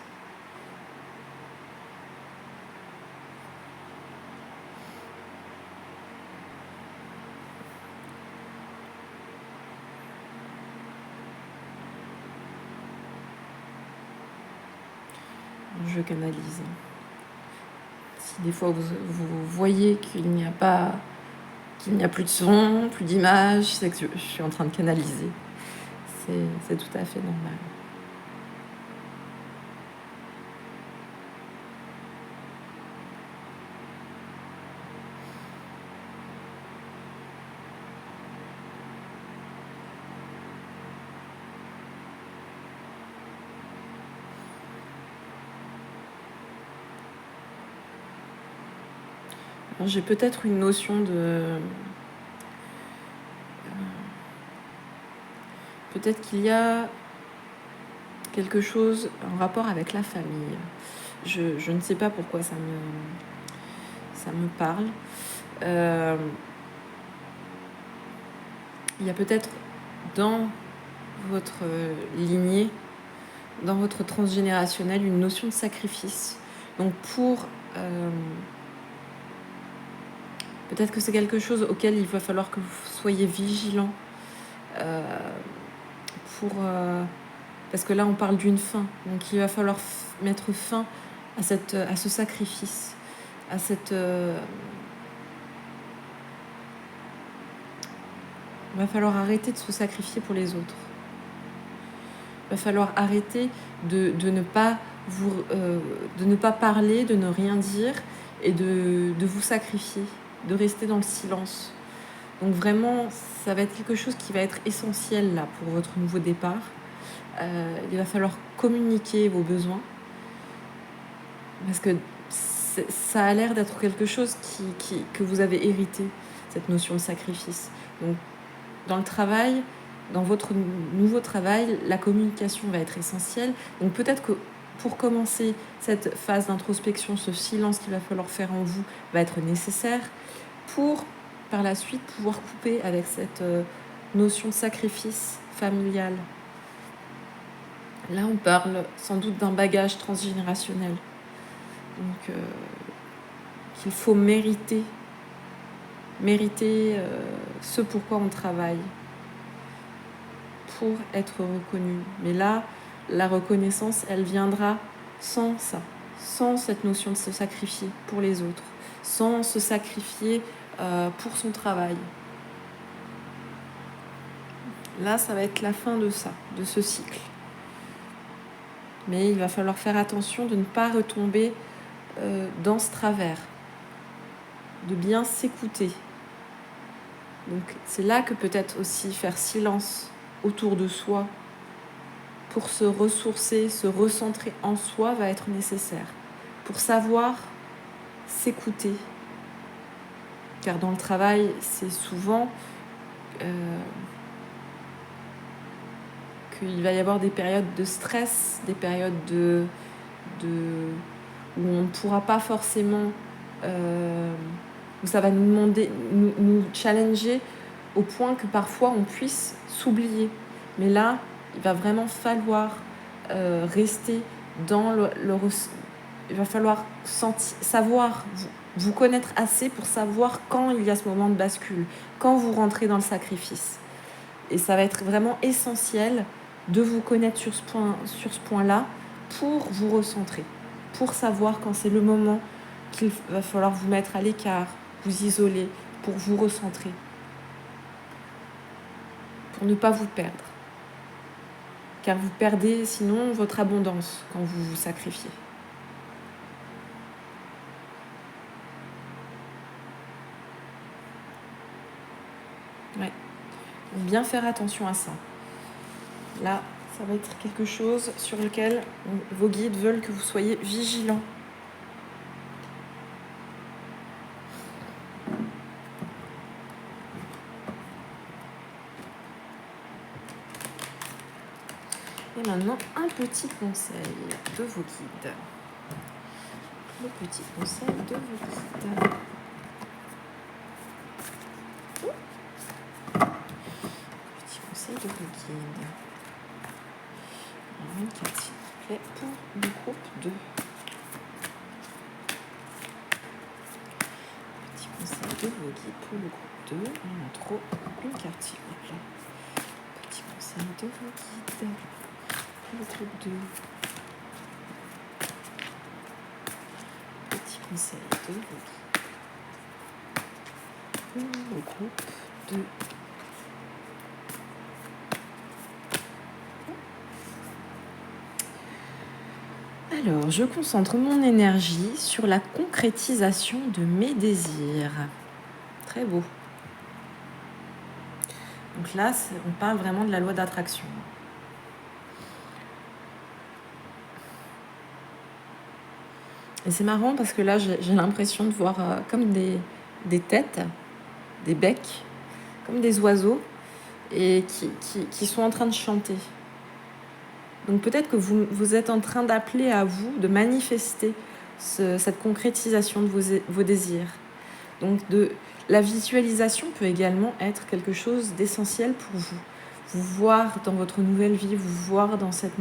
Je canalise. Si des fois vous voyez qu'il n'y a plus de son, plus d'image, c'est que je suis en train de canaliser. C'est tout à fait normal. J'ai peut-être une notion de... peut-être qu'il y a quelque chose en rapport avec la famille. Je ne sais pas pourquoi ça me parle. Il y a peut-être dans votre lignée, dans votre transgénérationnel, une notion de sacrifice. Donc peut-être que c'est quelque chose auquel il va falloir que vous soyez vigilant parce que là on parle d'une fin, donc il va falloir mettre fin à ce sacrifice, à cette il va falloir arrêter de se sacrifier pour les autres. Il va falloir arrêter de ne pas parler, de ne rien dire et de vous sacrifier, de rester dans le silence. Donc vraiment, ça va être quelque chose qui va être essentiel là pour votre nouveau départ. Il va falloir communiquer vos besoins parce que ça a l'air d'être quelque chose que vous avez hérité, cette notion de sacrifice. Donc dans le travail, dans votre nouveau travail, la communication va être essentielle. Donc peut-être que pour commencer cette phase d'introspection, ce silence qu'il va falloir faire en vous va être nécessaire pour par la suite pouvoir couper avec cette notion de sacrifice familial. Là, on parle sans doute d'un bagage transgénérationnel. Donc, qu'il faut mériter ce pourquoi on travaille pour être reconnu. Mais là, la reconnaissance, elle viendra sans ça, sans cette notion de se sacrifier pour les autres, sans se sacrifier pour son travail. Là, ça va être la fin de ça, de ce cycle. Mais il va falloir faire attention de ne pas retomber dans ce travers, de bien s'écouter. Donc c'est là que peut-être aussi faire silence autour de soi pour se ressourcer, se recentrer en soi va être nécessaire. Pour savoir s'écouter. Car dans le travail, c'est souvent qu'il va y avoir des périodes de stress, des périodes où on ne pourra pas forcément... où ça va nous demander, nous challenger au point que parfois on puisse s'oublier. Mais là, il va vraiment falloir rester dans il va falloir savoir vous connaître assez pour savoir quand il y a ce moment de bascule, quand vous rentrez dans le sacrifice. Et ça va être vraiment essentiel de vous connaître sur ce point-là pour vous recentrer, pour savoir quand c'est le moment qu'il va falloir vous mettre à l'écart, vous isoler, pour vous recentrer, pour ne pas vous perdre. Car vous perdez sinon votre abondance quand vous vous sacrifiez. Ouais. Donc bien faire attention à ça. Là, ça va être quelque chose sur lequel vos guides veulent que vous soyez vigilants. Et maintenant, un petit conseil de vos guides. Le petit conseil de vos guides. Petit conseil de vos guides. Une carte, s'il vous plaît, pour le groupe 2. Petit conseil de vos guides pour le groupe 2. Il y en a trop. Une carte, s'il vous plaît. Petit conseil de vos guides pour le groupe 2. Petit conseil de vos guides pour le groupe 2. Alors, je concentre mon énergie sur la concrétisation de mes désirs. Très beau. Donc là, on parle vraiment de la loi d'attraction. Et c'est marrant parce que là, j'ai l'impression de voir comme des têtes, des becs, comme des oiseaux, et qui sont en train de chanter. Donc peut-être que vous êtes en train d'appeler à vous, de manifester cette concrétisation de vos désirs. Donc la visualisation peut également être quelque chose d'essentiel pour vous. Vous voir dans votre nouvelle vie, vous voir dans cette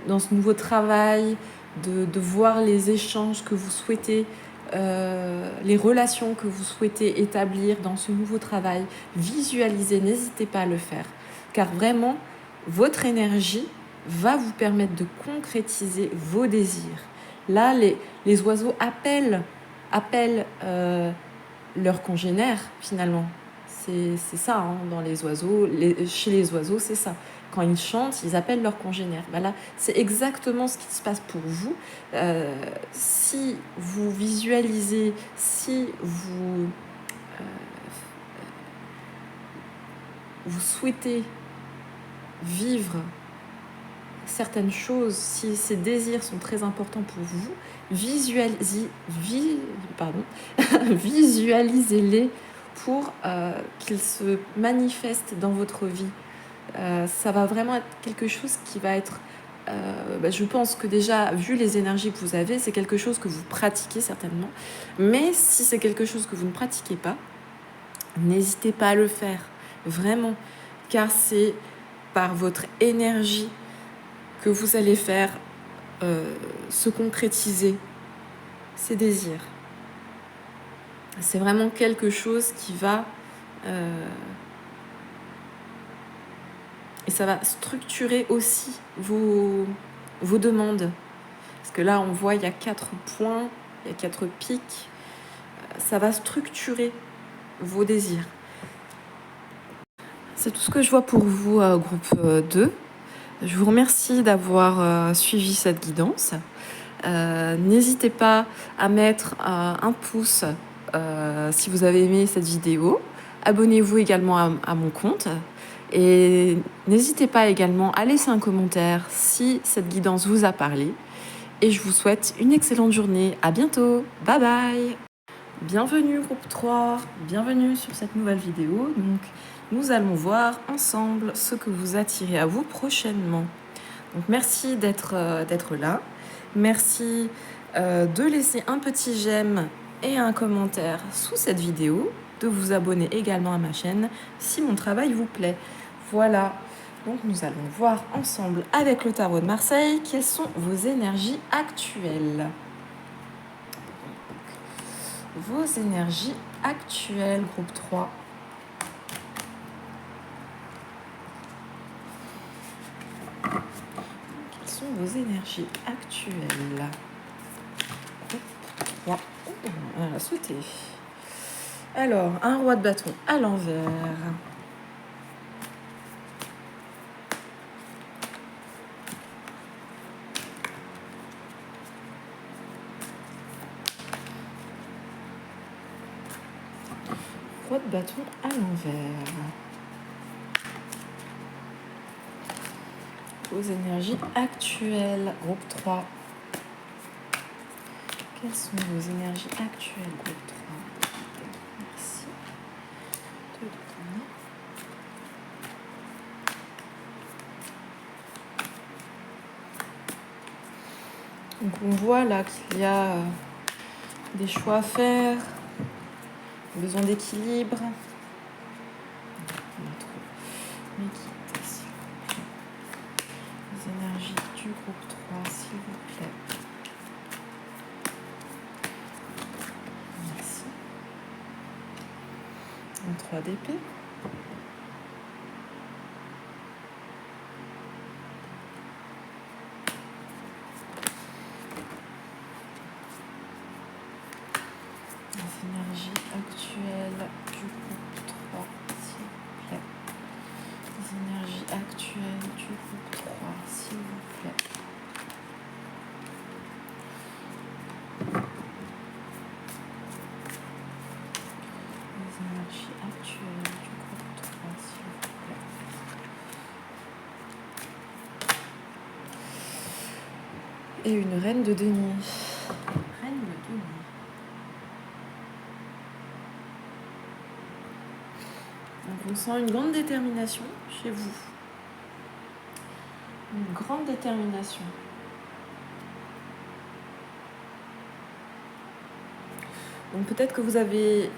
dans ce nouveau travail, de voir les échanges que vous souhaitez, les relations que vous souhaitez établir dans ce nouveau travail. Visualisez, n'hésitez pas à le faire. Car vraiment, votre énergie va vous permettre de concrétiser vos désirs. Là, les oiseaux appellent leurs congénères, finalement. C'est ça, hein, dans les oiseaux. Chez les oiseaux, c'est ça. Quand ils chantent, ils appellent leurs congénères. Ben là, c'est exactement ce qui se passe pour vous. Si vous visualisez, si vous souhaitez vivre certaines choses, si ces désirs sont très importants pour vous, visualisez-les pour qu'ils se manifestent dans votre vie. Ça va vraiment être quelque chose qui va être... je pense que déjà, vu les énergies que vous avez, c'est quelque chose que vous pratiquez certainement. Mais si c'est quelque chose que vous ne pratiquez pas, n'hésitez pas à le faire, vraiment. Car c'est par votre énergie que vous allez faire se concrétiser ces désirs. C'est vraiment quelque chose qui va... et ça va structurer aussi vos demandes. Parce que là, on voit, il y a 4 points, il y a 4 pics. Ça va structurer vos désirs. C'est tout ce que je vois pour vous, groupe 2. Je vous remercie d'avoir suivi cette guidance. N'hésitez pas à mettre un pouce si vous avez aimé cette vidéo. Abonnez-vous également à mon compte. Et n'hésitez pas également à laisser un commentaire si cette guidance vous a parlé. Et je vous souhaite une excellente journée. À bientôt. Bye bye. Bienvenue groupe 3. Bienvenue sur cette nouvelle vidéo. Donc, nous allons voir ensemble ce que vous attirez à vous prochainement. Donc, merci d'être là. Merci de laisser un petit j'aime et un commentaire sous cette vidéo, de vous abonner également à ma chaîne si mon travail vous plaît. Voilà, donc nous allons voir ensemble avec le tarot de Marseille quelles sont vos énergies actuelles. Vos énergies actuelles, groupe 3. Quelles sont vos énergies actuelles? Groupe 3. Elle a sauté. Alors, un roi de bâton à l'envers. Roi de bâton à l'envers. Vos énergies actuelles, groupe 3. Quelles sont vos énergies actuelles, groupe 3? Merci de le donner. Donc on voit là qu'il y a des choix à faire, besoin d'équilibre. Notre méditation. Les énergies du groupe 3, s'il vous plaît. Merci. Un 3 d'épée. Les énergies actuelles du groupe 3, s'il vous plaît. Les énergies actuelles du groupe 3, s'il vous plaît. Les énergies actuelles du groupe 3, s'il vous plaît. Et une reine de denier. Reine de denier. Donc on sent une grande détermination chez vous. Une grande détermination. Donc peut-être que vous avez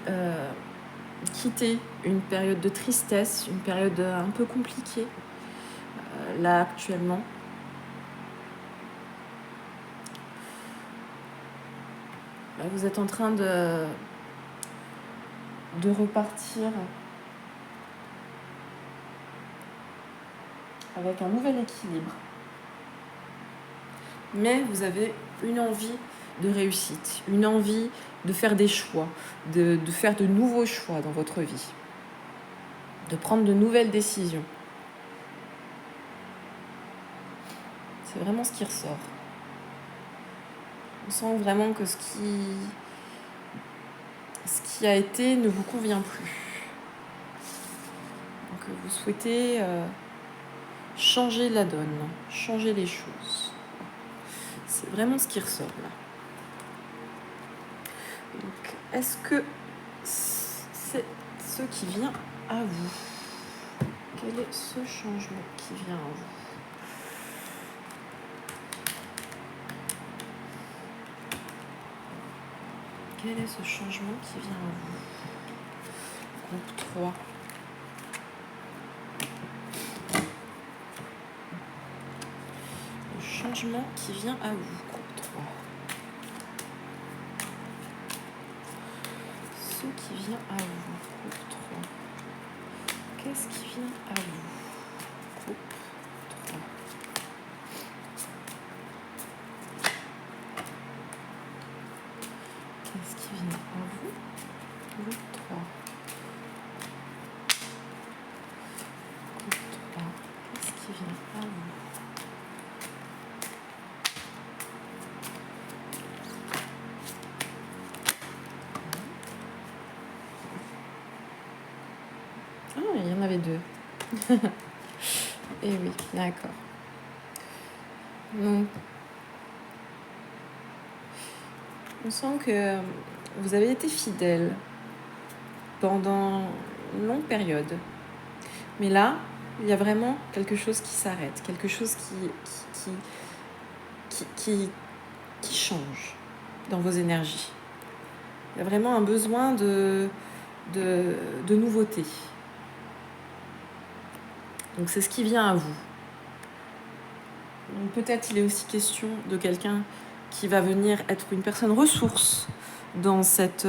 quitté une période de tristesse, une période un peu compliquée, là actuellement. Là, vous êtes en train de repartir avec un nouvel équilibre. Mais vous avez une envie de réussite, une envie de faire des choix, de faire de nouveaux choix dans votre vie, de prendre de nouvelles décisions. C'est vraiment ce qui ressort. On sent vraiment que ce qui a été ne vous convient plus. Donc vous souhaitez changer la donne, changer les choses. C'est vraiment ce qui ressort là. Donc, est-ce que c'est ce qui vient à vous? Quel est ce changement qui vient à vous? Quel est ce changement qui vient à vous? Groupe 3. Le changement qui vient à vous, groupe 3. Ce qui vient à vous, groupe 3. Qu'est-ce qui vient à vous, groupe 3? Qu'est-ce qui vient à vous, groupe 3? Groupe 3. Qu'est-ce qui vient à vous? Ah, il y en avait deux. Eh oui, d'accord. Donc, on sent que vous avez été fidèle pendant une longue période. Mais là, il y a vraiment quelque chose qui s'arrête, quelque chose qui change dans vos énergies. Il y a vraiment un besoin de nouveauté. Donc c'est ce qui vient à vous. Donc peut-être il est aussi question de quelqu'un qui va venir être une personne ressource dans cette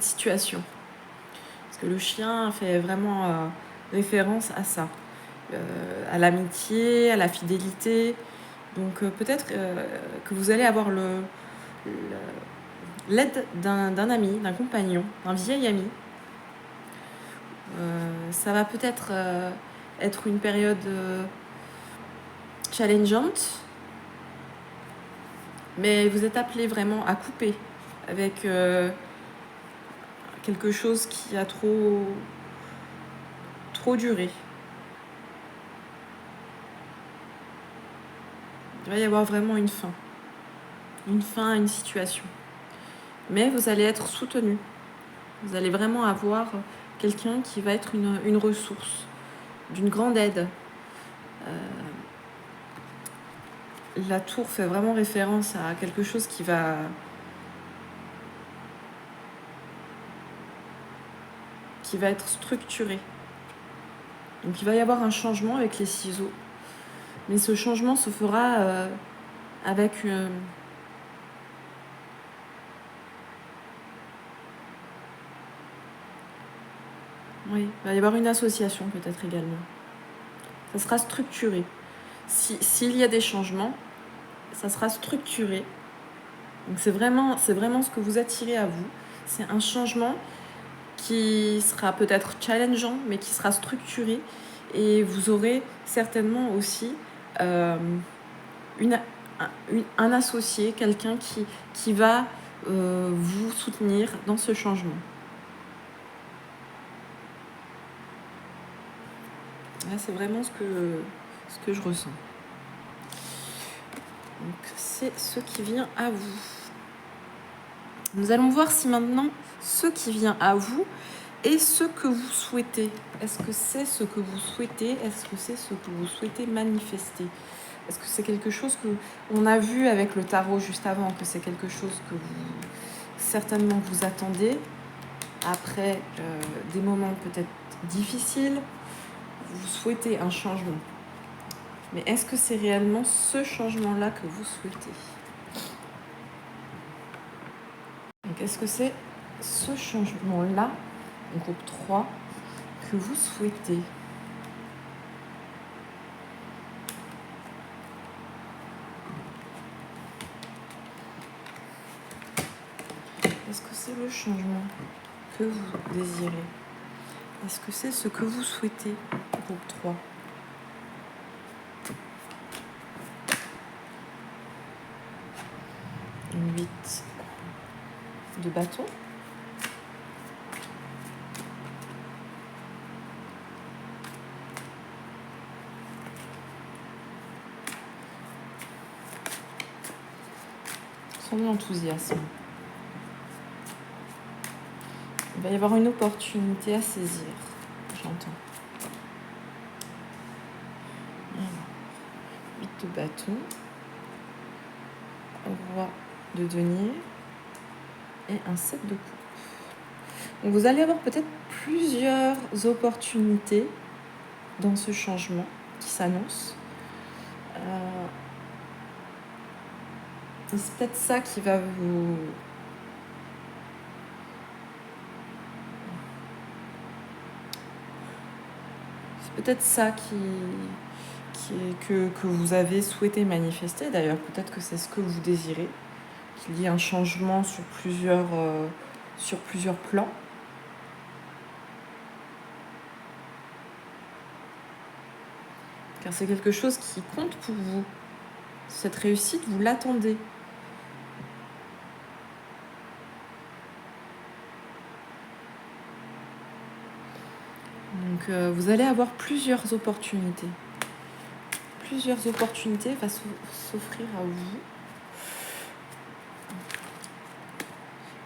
situation. Parce que le chien fait vraiment référence à ça, à l'amitié, à la fidélité. Donc peut-être que vous allez avoir l'aide d'un ami, d'un compagnon, d'un vieil ami. Ça va peut-être être une période challengeante, mais vous êtes appelé vraiment à couper avec quelque chose qui a trop duré. Il va y avoir vraiment une fin à une situation. Mais vous allez être soutenu. Vous allez vraiment avoir quelqu'un qui va être une ressource, d'une grande aide. la tour fait vraiment référence à quelque chose qui va être structuré. Donc il va y avoir un changement avec les ciseaux, mais ce changement se fera avec oui, il va y avoir une association peut-être également. Ça sera structuré. S'il y a des changements, ça sera structuré. Donc c'est vraiment ce que vous attirez à vous. C'est un changement qui sera peut-être challengeant, mais qui sera structuré. Et vous aurez certainement aussi un associé, quelqu'un qui va vous soutenir dans ce changement. Là, c'est vraiment ce que je ressens. Donc, c'est ce qui vient à vous. Nous allons voir si maintenant, ce qui vient à vous est ce que vous souhaitez. Est-ce que c'est ce que vous souhaitez? Est-ce que c'est ce que vous souhaitez manifester? Est-ce que c'est quelque chose que on a vu avec le tarot juste avant, que c'est quelque chose que vous certainement vous attendez après des moments peut-être difficiles? Vous souhaitez un changement. Mais est-ce que c'est réellement ce changement-là que vous souhaitez? Donc, est-ce que c'est ce changement-là, groupe 3, que vous souhaitez? Est-ce que c'est le changement que vous désirez? Est-ce que c'est ce que vous souhaitez, groupe 3? Une 8 de bâton. Son enthousiasme. Il va y avoir une opportunité à saisir, j'entends. 8 de bâton. Roi de denier. Et un 7 de coupe. Donc vous allez avoir peut-être plusieurs opportunités dans ce changement qui s'annonce. C'est peut-être ça qui va vous... C'est peut-être ça que vous avez souhaité manifester. D'ailleurs, peut-être que c'est ce que vous désirez. Qu'il y ait un changement sur plusieurs plans. Car c'est quelque chose qui compte pour vous. Cette réussite, vous l'attendez. Donc vous allez avoir plusieurs opportunités. Plusieurs opportunités vont s'offrir à vous.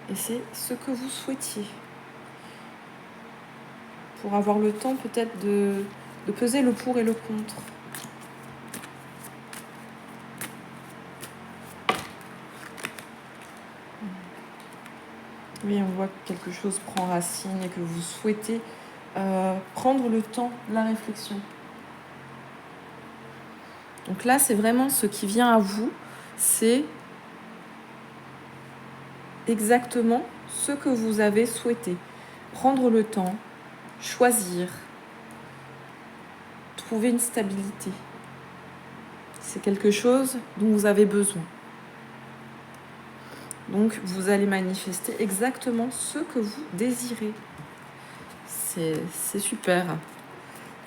Et c'est ce que vous souhaitiez. Pour avoir le temps peut-être de peser le pour et le contre. Oui, on voit que quelque chose prend racine et que vous souhaitez prendre le temps de la réflexion. Donc là, c'est vraiment ce qui vient à vous, c'est exactement ce que vous avez souhaité. Prendre le temps, choisir, trouver une stabilité. C'est quelque chose dont vous avez besoin. Donc, vous allez manifester exactement ce que vous désirez. C'est super.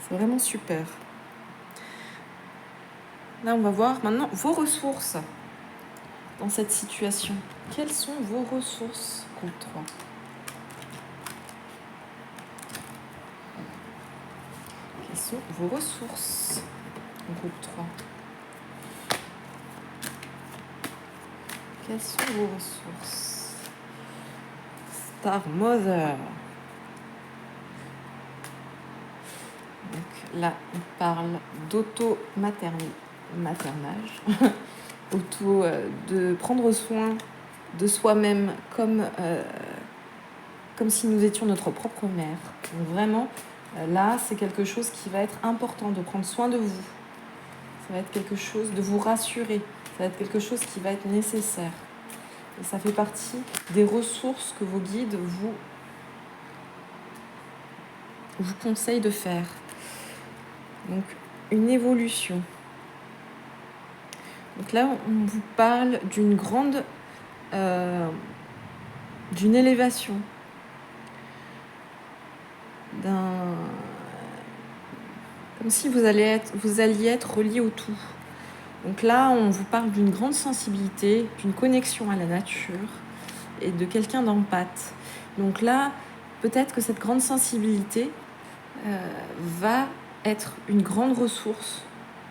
C'est vraiment super. Là, on va voir maintenant vos ressources dans cette situation. Quelles sont vos ressources, groupe 3? Quelles sont vos ressources, groupe 3? Quelles sont vos ressources? Star Mother. Donc là, on parle d'auto-maternité. maternage, autour de prendre soin de soi-même comme si nous étions notre propre mère. Donc vraiment, là, c'est quelque chose qui va être important, de prendre soin de vous. Ça va être quelque chose de vous rassurer. Ça va être quelque chose qui va être nécessaire. Et ça fait partie des ressources que vos guides vous conseillent de faire. Donc, une évolution. Donc là, on vous parle d'une grande... d'une élévation. Comme si vous alliez être relié au tout. Donc là, on vous parle d'une grande sensibilité, d'une connexion à la nature et de quelqu'un d'empathe. Donc là, peut-être que cette grande sensibilité va être une grande ressource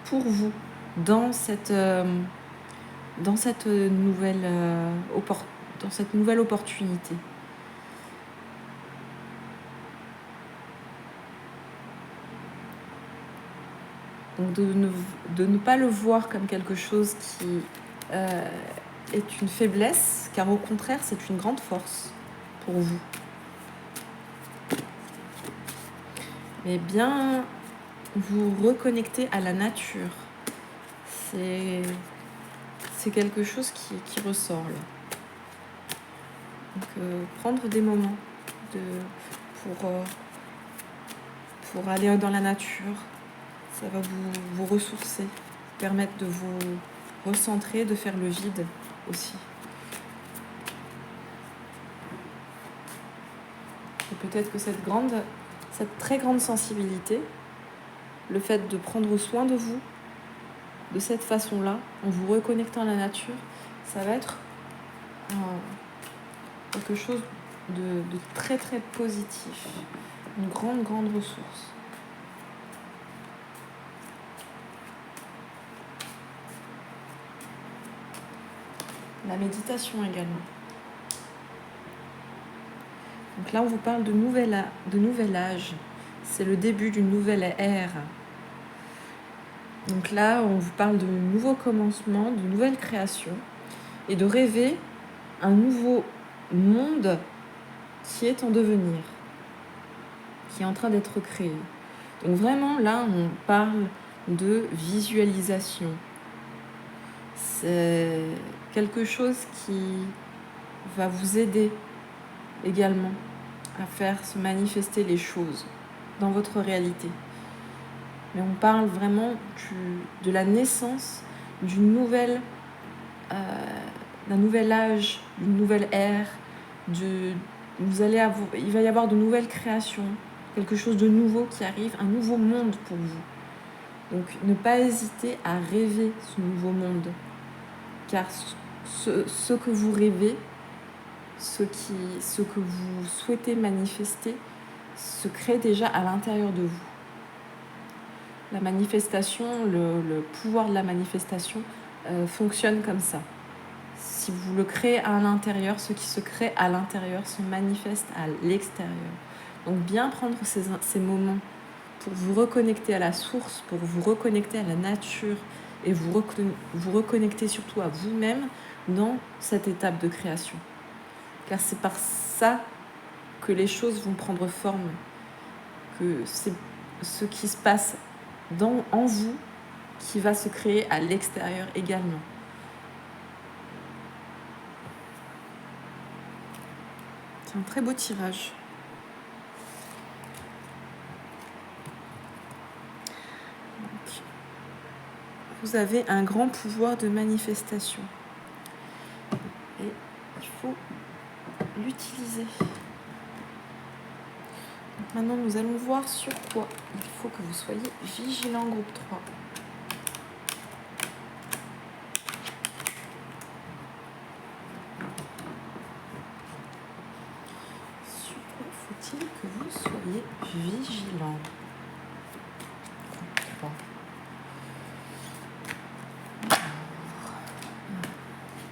pour vous dans cette nouvelle opportunité. Donc de ne pas le voir comme quelque chose qui est une faiblesse, car au contraire, c'est une grande force pour vous. Mais bien vous reconnecter à la nature, c'est quelque chose qui ressort là. Donc prendre des moments pour aller dans la nature, ça va vous ressourcer, permettre de vous recentrer, de faire le vide aussi. Et peut-être que cette très grande sensibilité, le fait de prendre soin de vous de cette façon-là, en vous reconnectant à la nature, ça va être quelque chose de très très positif, une grande ressource. La méditation également. Donc là, on vous parle de nouvel âge. C'est le début d'une nouvelle ère. Donc là, on vous parle de nouveaux commencements, de nouvelles créations et de rêver un nouveau monde qui est en devenir, qui est en train d'être créé. Donc vraiment, là, on parle de visualisation. C'est quelque chose qui va vous aider également à faire se manifester les choses dans votre réalité. Mais on parle vraiment de la naissance d'un nouvel âge, d'une nouvelle ère. Il va y avoir de nouvelles créations, quelque chose de nouveau qui arrive, un nouveau monde pour vous. Donc ne pas hésiter à rêver ce nouveau monde, car ce que vous rêvez, ce que vous souhaitez manifester, se crée déjà à l'intérieur de vous. La manifestation, le pouvoir de la manifestation fonctionne comme ça. Si vous le créez à l'intérieur, ce qui se crée à l'intérieur se manifeste à l'extérieur. Donc bien prendre ces moments pour vous reconnecter à la source, pour vous reconnecter à la nature et vous reconnecter surtout à vous-même dans cette étape de création. Car c'est par ça que les choses vont prendre forme, que c'est ce qui se passe en vous qui va se créer à l'extérieur également. C'est un très beau tirage. Donc, vous avez un grand pouvoir de manifestation. Et il faut l'utiliser. Donc maintenant, nous allons voir sur quoi il faut que vous soyez vigilant, groupe 3. Sur quoi faut-il que vous soyez vigilant, groupe 3.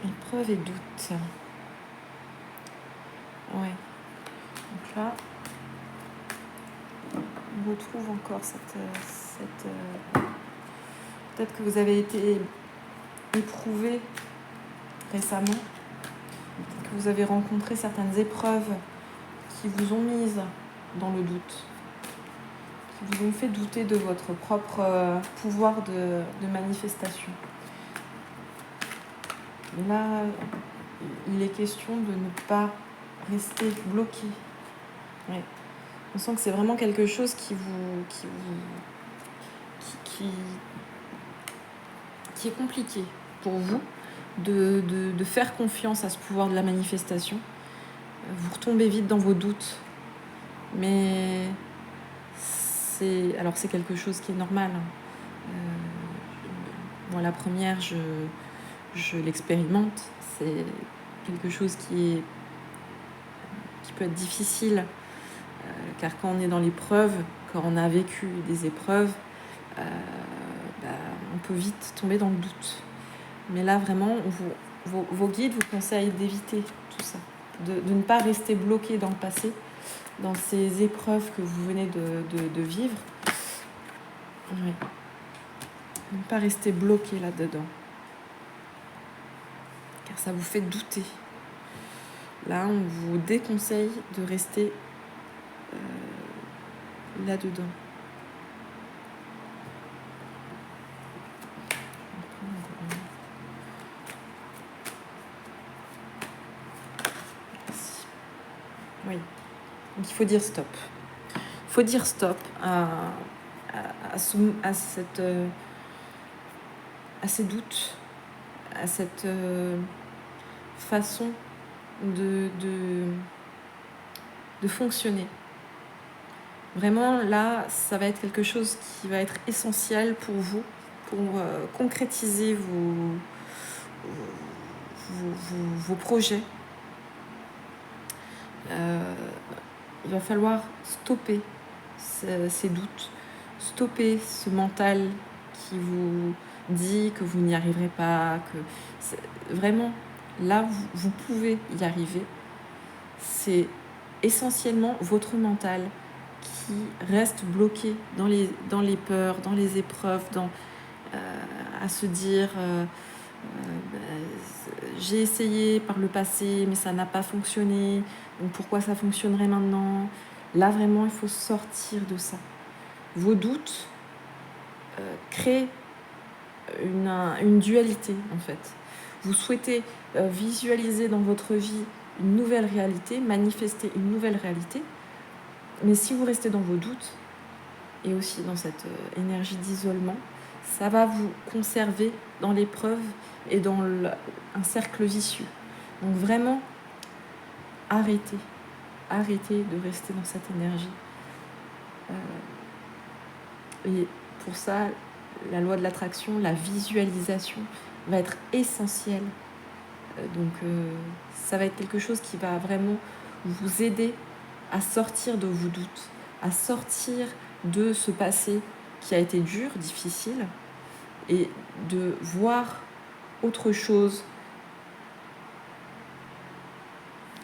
Épreuve et doute. Ouais. Donc là, on retrouve encore cette Peut-être que vous avez été éprouvé récemment, peut-être que vous avez rencontré certaines épreuves qui vous ont mise dans le doute, qui vous ont fait douter de votre propre pouvoir de manifestation. Là, il est question de ne pas rester bloqué. Ouais. On sent que c'est vraiment quelque chose qui est compliqué pour vous de faire confiance à ce pouvoir de la manifestation. Vous retombez vite dans vos doutes, mais c'est quelque chose qui est normal. Moi, la première, je l'expérimente. C'est quelque chose qui peut être difficile, car quand on est dans l'épreuve, quand on a vécu des épreuves, on peut vite tomber dans le doute. Mais là, vraiment, vos guides vous conseillent d'éviter tout ça, de ne pas rester bloqué dans le passé, dans ces épreuves que vous venez de vivre. Oui. Ne pas rester bloqué là-dedans, car ça vous fait douter. Là, on vous déconseille de rester là-dedans. Oui. Donc, il faut dire stop. Il faut dire stop à ces doutes, à cette façon de fonctionner. Vraiment, là, ça va être quelque chose qui va être essentiel pour vous, pour concrétiser vos projets. Il va falloir stopper ces doutes, stopper ce mental qui vous dit que vous n'y arriverez pas, vraiment, là, vous pouvez y arriver. C'est essentiellement votre mental qui reste bloqué dans les peurs, dans les épreuves, à se dire j'ai essayé par le passé mais ça n'a pas fonctionné, donc pourquoi ça fonctionnerait maintenant? Là vraiment il faut sortir de ça. Vos doutes créent une dualité en fait. Vous souhaitez visualiser dans votre vie une nouvelle réalité, manifester une nouvelle réalité, mais si vous restez dans vos doutes et aussi dans cette énergie d'isolement, ça va vous conserver dans l'épreuve et dans un cercle vicieux. Donc vraiment, arrêtez de rester dans cette énergie. Et pour ça, la loi de l'attraction, la visualisation va être essentielle. Donc ça va être quelque chose qui va vraiment vous aider à sortir de vos doutes, à sortir de ce passé qui a été dur, difficile, et de voir autre chose.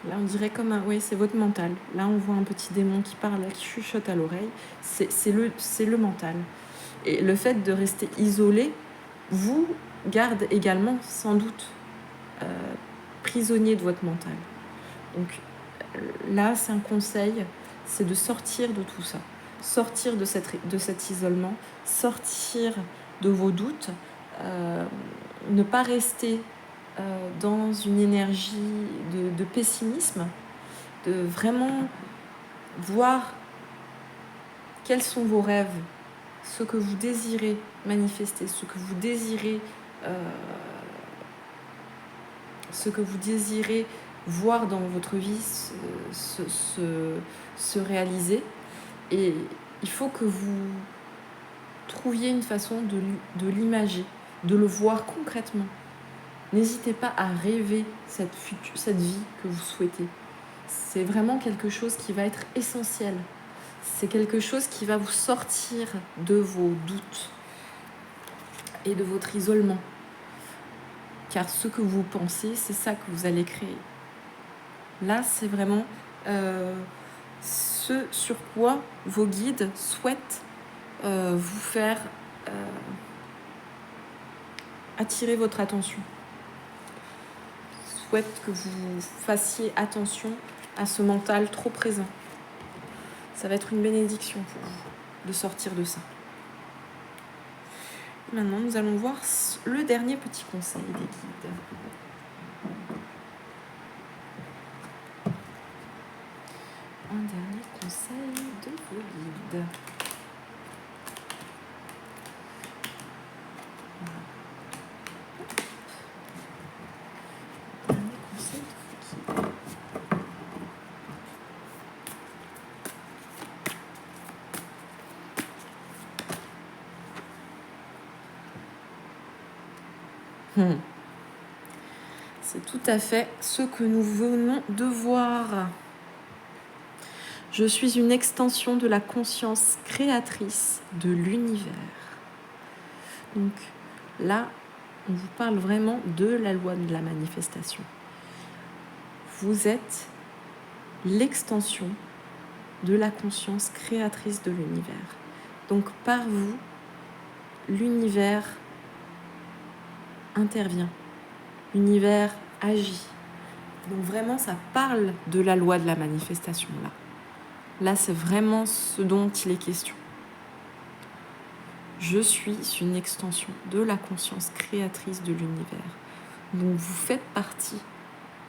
Là, on dirait comme c'est votre mental. Là, on voit un petit démon qui parle, qui chuchote à l'oreille. C'est le mental. Et le fait de rester isolé vous garde également, sans doute, prisonnier de votre mental. Donc là, c'est un conseil, c'est de sortir de tout ça. Sortir de cet isolement, sortir de vos doutes, ne pas rester dans une énergie de pessimisme, de vraiment voir quels sont vos rêves, ce que vous désirez manifester, ce que vous désirez voir dans votre vie se réaliser. Et il faut que vous trouviez une façon de l'imager, de le voir concrètement. N'hésitez pas à rêver cette vie que vous souhaitez. C'est vraiment quelque chose qui va être essentiel. C'est quelque chose qui va vous sortir de vos doutes et de votre isolement. Car ce que vous pensez, c'est ça que vous allez créer. Là, c'est vraiment ce sur quoi vos guides souhaitent vous faire attirer votre attention. Je souhaite que vous fassiez attention à ce mental trop présent. Ça va être une bénédiction pour vous de sortir de ça. Maintenant, nous allons voir le dernier petit conseil des guides. Un dernier conseil de vos guides. Dernier conseil de vos guides. C'est tout à fait ce que nous venons de voir. Je suis une extension de la conscience créatrice de l'univers. Donc là, on vous parle vraiment de la loi de la manifestation. Vous êtes l'extension de la conscience créatrice de l'univers. Donc par vous, l'univers intervient, l'univers agit. Donc vraiment, ça parle de la loi de la manifestation là. Là, c'est vraiment ce dont il est question. Je suis une extension de la conscience créatrice de l'univers. Donc vous faites partie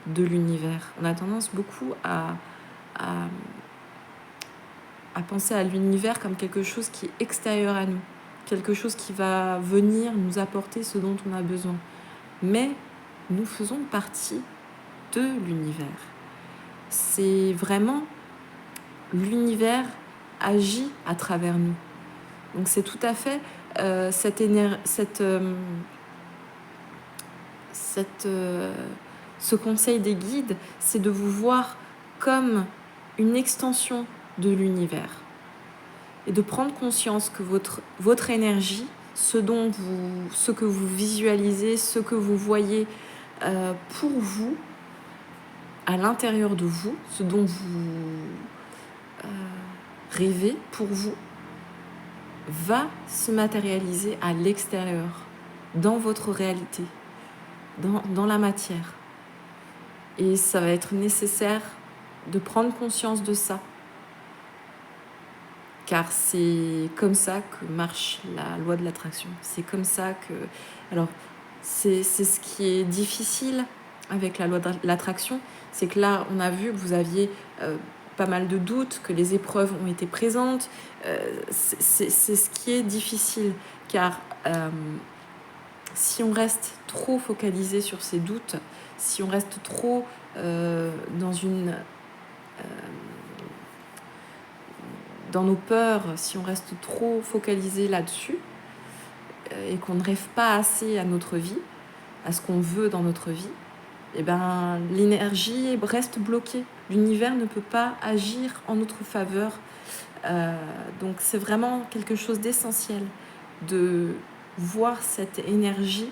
de l'univers. On a tendance beaucoup à penser à l'univers comme quelque chose qui est extérieur à nous, quelque chose qui va venir nous apporter ce dont on a besoin. Mais nous faisons partie de l'univers. C'est vraiment l'univers agit à travers nous. Donc c'est tout à fait ce conseil des guides, c'est de vous voir comme une extension de l'univers et de prendre conscience que votre énergie, ce que vous visualisez, ce que vous voyez pour vous, à l'intérieur de vous, ce dont vous rêvez pour vous, va se matérialiser à l'extérieur, dans votre réalité, dans la matière. Et ça va être nécessaire de prendre conscience de ça, car c'est comme ça que marche la loi de l'attraction. C'est comme ça que... Alors, c'est ce qui est difficile avec la loi de l'attraction, c'est que là, on a vu que vous aviez pas mal de doutes, que les épreuves ont été présentes. C'est ce qui est difficile, car si on reste trop focalisé sur ces doutes, si on reste trop dans nos peurs, si on reste trop focalisé là-dessus et qu'on ne rêve pas assez à notre vie, à ce qu'on veut dans notre vie, eh ben, l'énergie reste bloquée. L'univers ne peut pas agir en notre faveur. Donc c'est vraiment quelque chose d'essentiel de voir cette énergie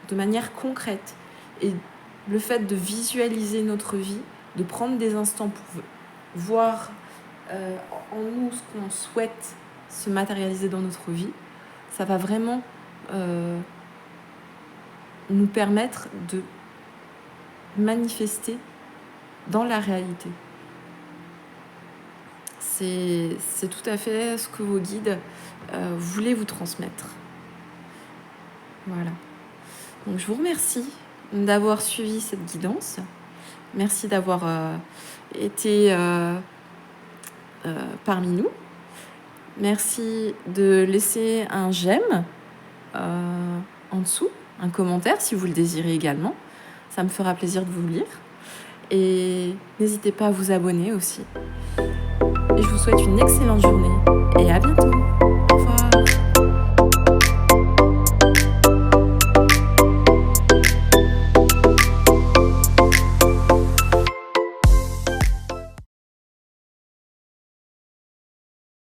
de manière concrète. Et le fait de visualiser notre vie, de prendre des instants pour voir en nous ce qu'on souhaite se matérialiser dans notre vie, ça va vraiment nous permettre de manifester dans la réalité. C'est tout à fait ce que vos guides voulaient vous transmettre. Voilà. Donc je vous remercie d'avoir suivi cette guidance. Merci d'avoir été parmi nous. Merci de laisser un j'aime en dessous, un commentaire si vous le désirez également. Ça me fera plaisir de vous lire. Et n'hésitez pas à vous abonner aussi. Et je vous souhaite une excellente journée et à bientôt. Au revoir.